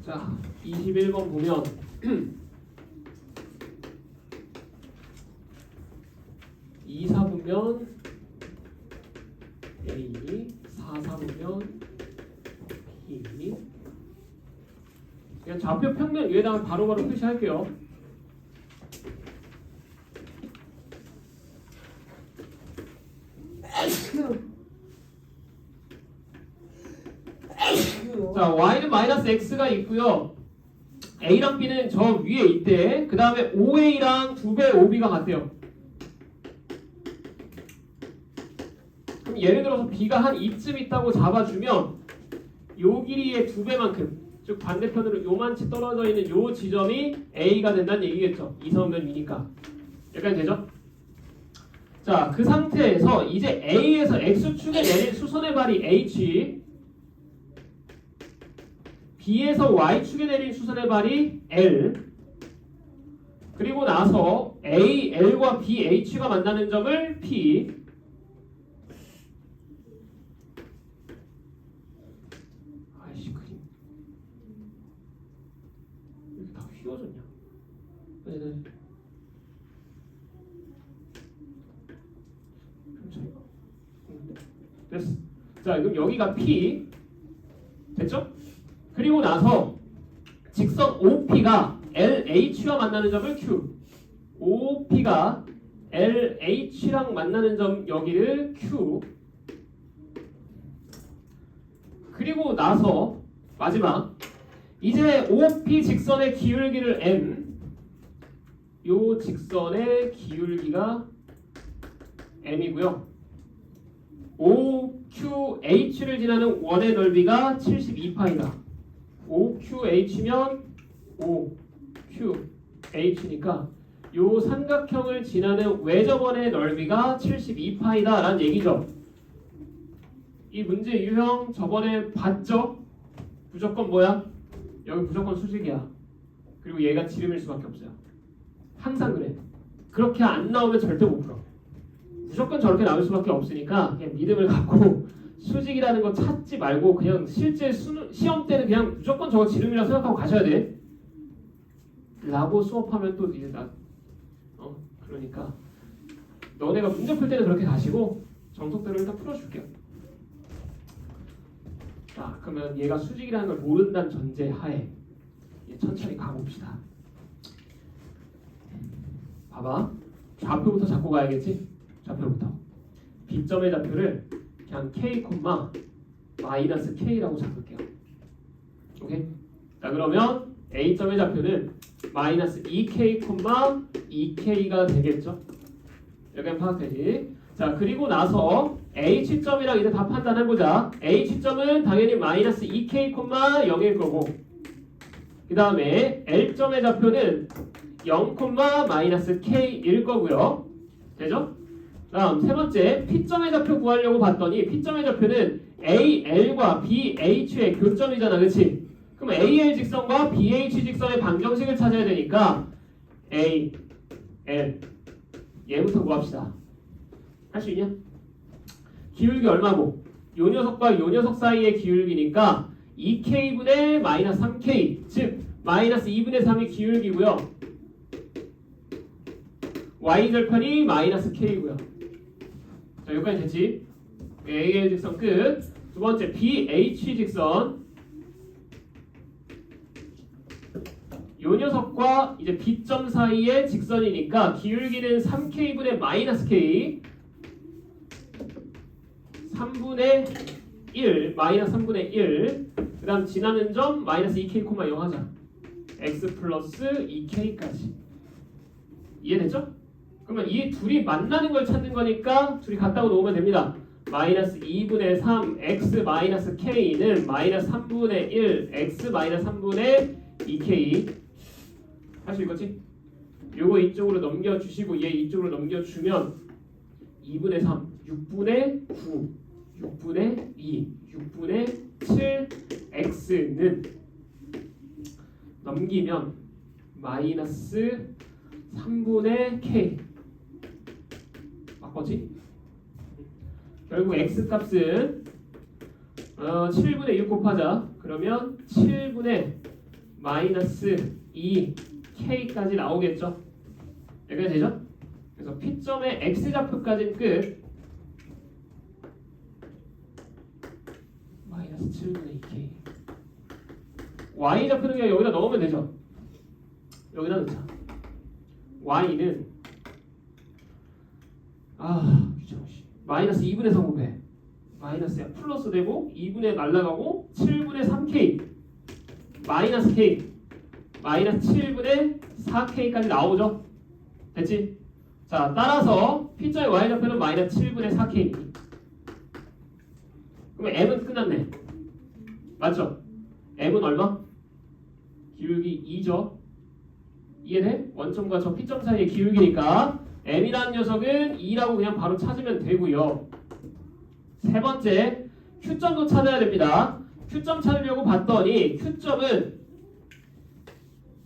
자, 21번 보면 2, 4보면 A, 4, 4보면 B. 그냥 좌표 평면 위에다가 바로바로 표시할게요. 자, y는 마이너스 x가 있고요. a랑 b는 저 위에 있대. 그 다음에 5a랑 2배 5b가 같대요. 그럼 예를 들어서 b가 한 이쯤 있다고 잡아주면 요 길이의 2배만큼, 즉 반대편으로 요만치 떨어져 있는 요 지점이 a가 된다는 얘기겠죠. 이성면 위니까. 여기까지 되죠? 자, 그 상태에서 이제 a에서 x축에 내린 수선의 발이 h, B에서 Y축에 내린 수선의 발이 L, 그리고 나서 A, L과 B, H가 만나는 점을 P, 아이씨 그림 이렇게 다 휘어졌냐? 네네. 됐어. 자, 그럼 여기가 P 됐죠? 그리고 나서 직선 OP가 LH와 만나는 점을 Q, OP가 LH랑 만나는 점 여기를 Q. 그리고 나서 마지막 이제 OP 직선의 기울기를 M, 요 직선의 기울기가 M이고요. OQH를 지나는 원의 넓이가 72파이다. OQH면 OQH니까 요 삼각형을 지나는 외접원의 넓이가 72파이다 라는 얘기죠. 이 문제 유형 저번에 봤죠? 무조건 뭐야? 여기 무조건 수직이야. 그리고 얘가 지름일 수밖에 없어요. 항상 그래. 그렇게 안 나오면 절대 못 풀어. 무조건 저렇게 나올 수밖에 없으니까 그냥 믿음을 갖고 수직이라는 거 찾지 말고 그냥 실제 시험 때는 그냥 무조건 저거 지름이라고 생각하고 가셔야 돼. 라고 수업하면 또 이제 그러니까 너네가 문제 풀 때는 그렇게 가시고 정석대로 일단 풀어줄게요. 자, 그러면 얘가 수직이라는 걸 모른다는 전제 하에 천천히 가봅시다. 봐봐. 좌표부터 잡고 가야겠지? 좌표부터. B점의 좌표를 그냥 K, 마이너스 K라고 잡을게요. 오케이? 자, 그러면 A점의 좌표는 마이너스 2K, 2K가 되겠죠? 여기 파악되지? 자, 그리고 나서 H점이랑 이제 다 판단해보자. H점은 당연히 마이너스 2K, 0일 거고, 그 다음에 L점의 좌표는 0, 마이너스 K일 거고요. 되죠? 다음 세 번째, P점의 좌표 구하려고 봤더니 P점의 좌표는 AL과 BH의 교점이잖아, 그치? 그럼 AL 직선과 BH 직선의 방정식을 찾아야 되니까 A, L 얘부터 구합시다. 할 수 있냐? 기울기 얼마고? 요 녀석과 요 녀석 사이의 기울기니까 2K분의 마이너스 3K, 즉 마이너스 2분의 3이 기울기고요. Y절편이 마이너스 K고요. 자, 여기까지 됐지? AL 직선 끝. 두 번째, BH 직선. 요 녀석과 이제 B점 사이의 직선이니까 기울기는 3K분의 마이너스 K, 3분의 1, 마이너스 3분의 1. 그 다음 지나는 점 마이너스 2K, 0 하자. X 플러스 2K까지. 이해됐죠? 그러면 이 둘이 만나는 걸 찾는 거니까 둘이 같다고 놓으면 됩니다. 마이너스 2분의 3 x 마이너스 k는 마이너스 3분의 1 x 마이너스 3분의 2k. 할 수 있겠지? 요거 이쪽으로 넘겨주시고 얘 이쪽으로 넘겨주면 2분의 3, 6분의 9, 6분의 2, 6분의 7 x는 넘기면 마이너스 3분의 k 맞거지? 결국 x 값은 7분의 6 곱하자. 그러면 7분의 마이너스 2k까지 나오겠죠? 여기까지 되죠? 그래서 P점의 x좌표까지는 끝. 마이너스 7분의 2k. y좌표는 그냥 여기다 넣으면 되죠? 여기다 넣자. y는 마이너스 2분의 3 곱해. 마이너스야 플러스 되고 2분의 날라가고 7분의 3k 마이너스 k 마이너스 7분의 4k까지 나오죠? 됐지? 자, 따라서 P점의 y좌표는 마이너스 7분의 4k. 그럼 m은 끝났네. 맞죠? m은 얼마? 기울기 2죠? 이해돼? 원점과 저 P점 사이의 기울기니까 m이라는 녀석은 2라고 그냥 바로 찾으면 되고요. 세 번째, Q점도 찾아야 됩니다. Q점 찾으려고 봤더니 Q점은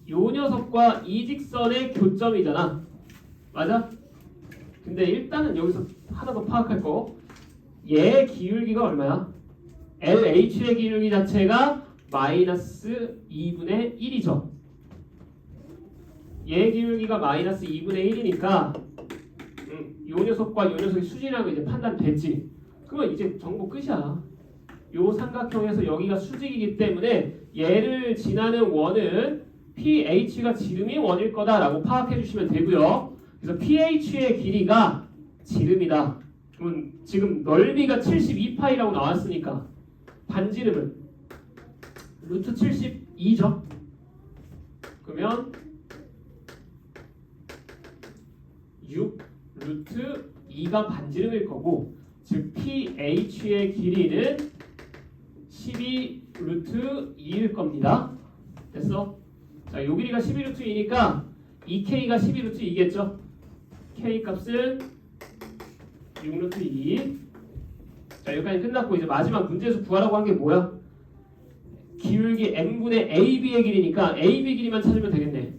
요 녀석과 이 직선의 교점이잖아. 맞아? 근데 일단은 여기서 하나 더 파악할 거. 얘 기울기가 얼마야? LH의 기울기 자체가 마이너스 2분의 1이죠. 얘 기울기가 마이너스 2분의 1이니까 요 녀석과 요 녀석의 수직이라고 이제 판단됐지. 그러면 이제 정보 끝이야. 요 삼각형에서 여기가 수직이기 때문에 얘를 지나는 원은 PH가 지름이 원일 거다라고 파악해 주시면 되고요. 그래서 PH의 길이가 지름이다. 그러면 지금 넓이가 72파이라고 나왔으니까 반지름은 루트 72죠. 그러면 6 루트 2가 반지름일 거고, 즉 PH의 길이는 12 루트 2일 겁니다. 됐어? 자, 요 길이가 12 루트 2니까 2K가 12 루트 2겠죠? K 값은 6 루트 2. 자, 여기까지 끝났고 이제 마지막 문제에서 구하라고 한 게 뭐야? 기울기 m분의 AB의 길이니까 AB 길이만 찾으면 되겠네.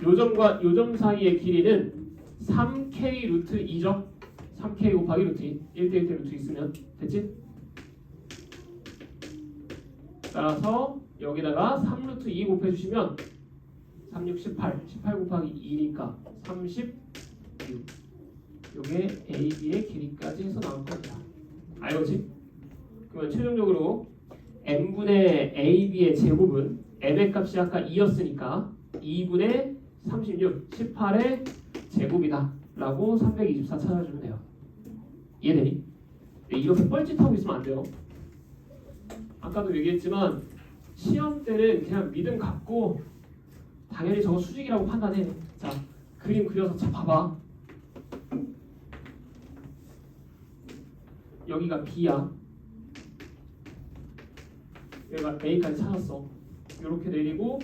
요점과 요점 사이의 길이는 3K 루트 2죠? 3K 곱하기 루트 2. 1대1대 루트 있으면 됐지? 따라서 여기다가 3 루트 2 곱해주시면 3, 6, 18. 18 곱하기 2니까 36. 요게 AB의 길이까지 해서 나올 겁니다. 알겠지? 그러면 최종적으로 m분의 AB의 제곱은 m의 값이 아까 2였으니까 2분의 36, 18의 제곱이다 라고 324 찾아주면 돼요. 이해되니? 이렇게 뻘짓하고 있으면 안 돼요. 아까도 얘기했지만 시험 때는 그냥 믿음 갖고 당연히 저거 수직이라고 판단해. 자, 그림 그려서 자 봐봐. 여기가 B야. 여기가 A까지 찾았어. 요렇게 내리고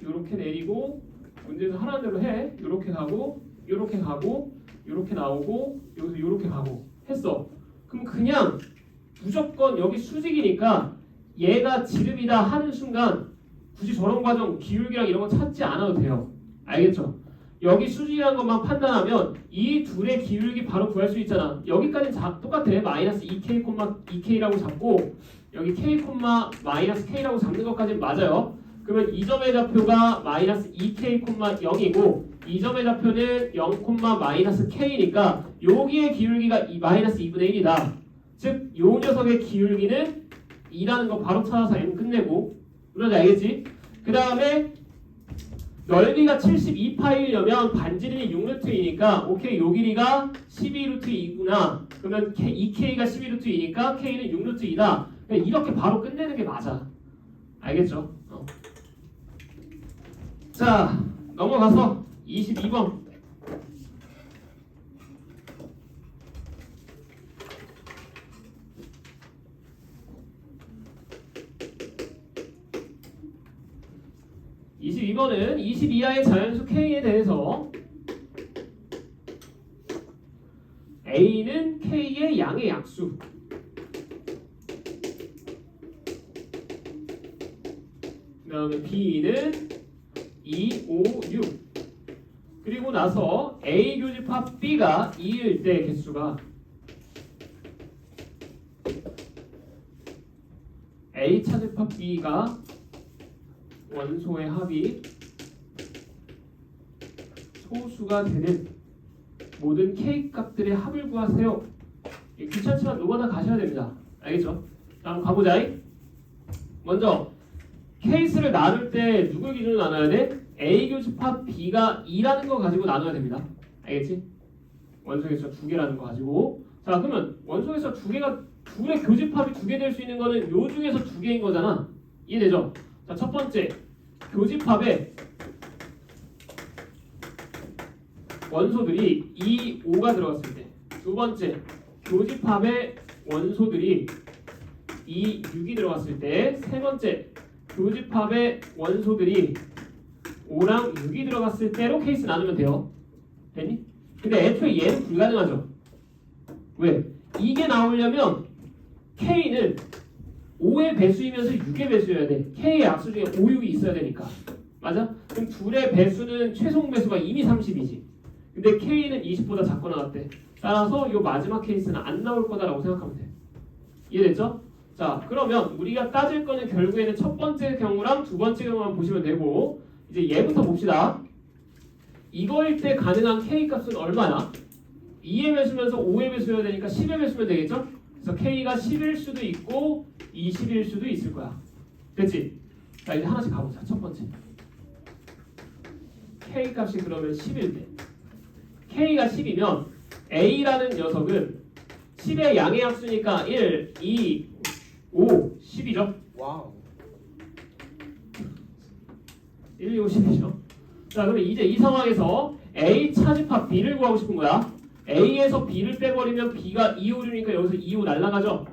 요렇게 내리고 문제에서 하라는 대로 해. 요렇게 가고 요렇게 가고 요렇게 나오고 여기서 요렇게 가고 했어. 그럼 그냥 무조건 여기 수직이니까 얘가 지름이다 하는 순간 굳이 저런 과정 기울기랑 이런 거 찾지 않아도 돼요. 알겠죠? 여기 수직이라는 것만 판단하면 이 둘의 기울기 바로 구할 수 있잖아. 여기까지는 똑같아. 마이너스 2K, 2K라고 잡고 여기 K, 마이너스 K라고 잡는 것까지는 맞아요. 그러면 이 점의 좌표가 마이너스 2K, 0이고 이 점의 좌표는 0, 마이너스 K니까 여기의 기울기가 마이너스 2분의 1이다. 즉, 요 녀석의 기울기는 2라는 거 바로 찾아서 M 끝내고. 그런지 알겠지? 그 다음에 넓이가 72파이려면 반지름이 6루트이니까 오케이, 요 길이가 12루트2구나. 그러면 2K가 12루트2니까 K는 6루트2다. 이렇게 바로 끝내는 게 맞아. 알겠죠? 자, 넘어가서 22번. 22번은 20 이하의 자연수 K에 대해서 A는 K의 양의 약수, 그 다음에 B는 2, 5, 6, 그리고 나서 A 교집합 B가 2일 때 개수가 A 차집합 B가 원소의 합이 소수가 되는 모든 K 값들의 합을 구하세요. 귀찮지만 노가다 가셔야 됩니다. 알겠죠? 자, 한번 가보자. 먼저 케이스를 나눌 때 누굴 기준으로 나눠야 돼? A 교집합 B가 2라는 거 가지고 나눠야 됩니다. 알겠지? 원소 개수가 2개라는 거 가지고. 자, 그러면 원소 개수가 2개가 둘의 교집합이 2개 될 수 있는 거는 요 중에서 2개인 거잖아. 이해되죠? 자, 첫 번째 교집합에 원소들이 2, 5가 들어갔을 때, 두 번째 교집합에 원소들이 2, 6이 들어갔을 때, 세 번째 교집합에 원소들이 5랑 6이 들어갔을 때로 케이스 나누면 돼요. 됐니? 근데 애초에 얘는 불가능하죠. 왜? 이게 나오려면 K는 5의 배수이면서 6의 배수여야 돼. K의 약수 중에 5, 6이 있어야 되니까. 맞아? 그럼 둘의 배수는 최종 배수가 이미 30이지. 근데 K는 20보다 작고 나왔대. 따라서 이 마지막 케이스는 안 나올 거다라고 생각하면 돼. 이해됐죠? 자, 그러면 우리가 따질 거는 결국에는 첫 번째 경우랑 두 번째 경우만 보시면 되고, 이제 얘부터 봅시다. 이거일 때 가능한 K 값은 얼마야? 2의 배수면서 5의 배수여야 되니까 10의 배수면 되겠죠? 그래서 K가 10일 수도 있고 20일 수도 있을 거야. 됐지? 자, 이제 하나씩 가보자. 첫 번째 K 값이 그러면 10일 때 K가 10이면 A라는 녀석은 10의 양의 약수니까 1, 2, 5, 10이죠? 와우. 1, 2, 5, 10이죠? 자, 그러면 이제 이 상황에서 A 차집합 B를 구하고 싶은 거야. A에서 B를 빼버리면 B가 2, 5, 6이니까 여기서 2, 5 날라가죠?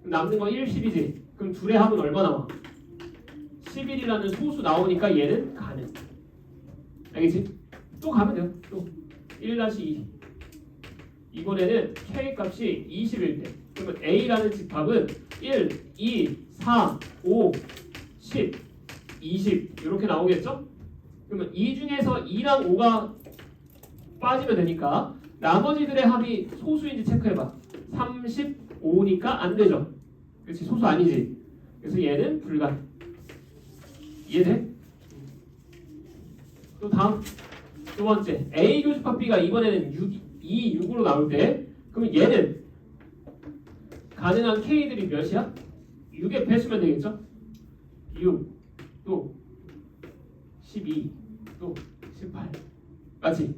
남는 건 1, 10이지? 그럼 둘의 합은 얼마 나와? 11이라는 소수 나오니까 얘는 가능. 알겠지? 또 가면 돼요. 또 1-2. 이번에는 K 값이 20일 때 그러면 A라는 집합은 1, 2, 4, 5, 10, 20 이렇게 나오겠죠? 그러면 이 중에서 2랑 5가 빠지면 되니까 나머지들의 합이 소수인지 체크해봐. 35니까 안 되죠. 그렇지? 소수 아니지. 그래서 얘는 불가능. 이해돼? 또 다음 두 번째 A 교집합 B가 이번에는 2, 6으로 나올 때 그러면 얘는 가능한 K들이 몇이야? 6의 배수면 되겠죠? 6, 또 12, 또 18 맞지?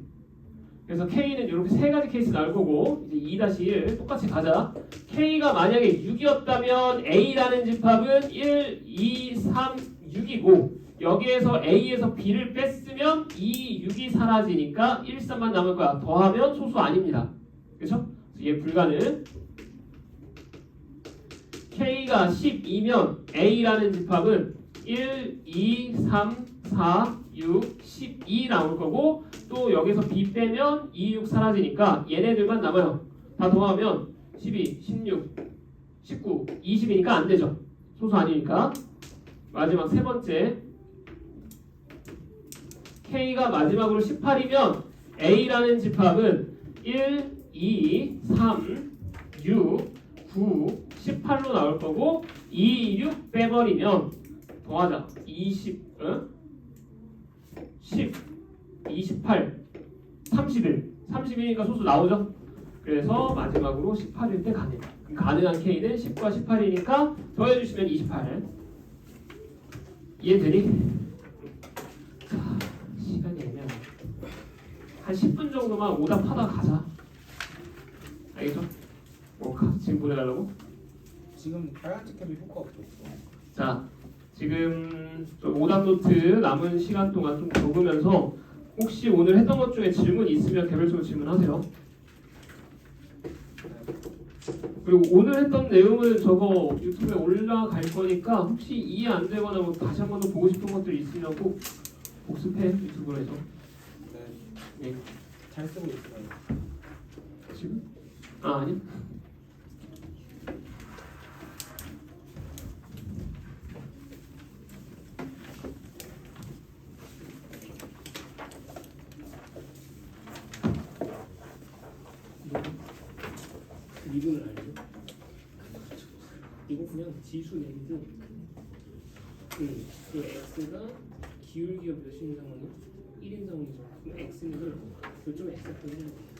그래서 K는 이렇게 세 가지 케이스 나올 거고 이제 2-1 똑같이 가자. K가 만약에 6이었다면 A라는 집합은 1, 2, 3, 6이고 여기에서 A에서 B를 뺐으면 2, 6이 사라지니까 1, 3만 남을 거야. 더하면 소수 아닙니다. 그렇죠? 얘 불가능. K가 12면 A라는 집합은 1, 2, 3, 4, 6, 12 나올 거고 또 여기서 B 빼면 2, 6 사라지니까 얘네들만 남아요. 다 더하면 12, 16, 19, 20이니까 안 되죠. 소수 아니니까. 마지막 세 번째 K가 마지막으로 18이면 A라는 집합은 1, 2, 3, 6, 9, 18로 나올 거고 2, 6 빼버리면 더하자. 20, 10, 28, 31, 31이니까 소수 나오죠? 그래서 마지막으로 18일 때 가능. 가능한 K는 10과 18이니까 더해주시면 28. 이해되니? 자, 시간이 애매하네. 한 10분 정도만 오답하다 가자. 알겠죠? 지금 보내달라고? 지금 빨간색 캡이 효과 없어. 자, 지금 오답 노트 남은 시간 동안 좀 적으면서 혹시 오늘 했던 것 중에 질문 있으면 개별적으로 질문하세요. 그리고 오늘 했던 내용은 저거 유튜브에 올라갈 거니까 혹시 이해 안 되거나 뭐 다시 한 번 더 보고 싶은 것들 있으면 꼭 복습해 유튜브로 해서. 네. 예. 잘 쓰고 있어요. 지금? 아 아니. 미분을 알죠? 이거 그냥 지수 내리고 그 x가 기울기가 몇인 상황이야? 1인 상황이죠. 그럼 x는 좀 x가 더 해야 돼.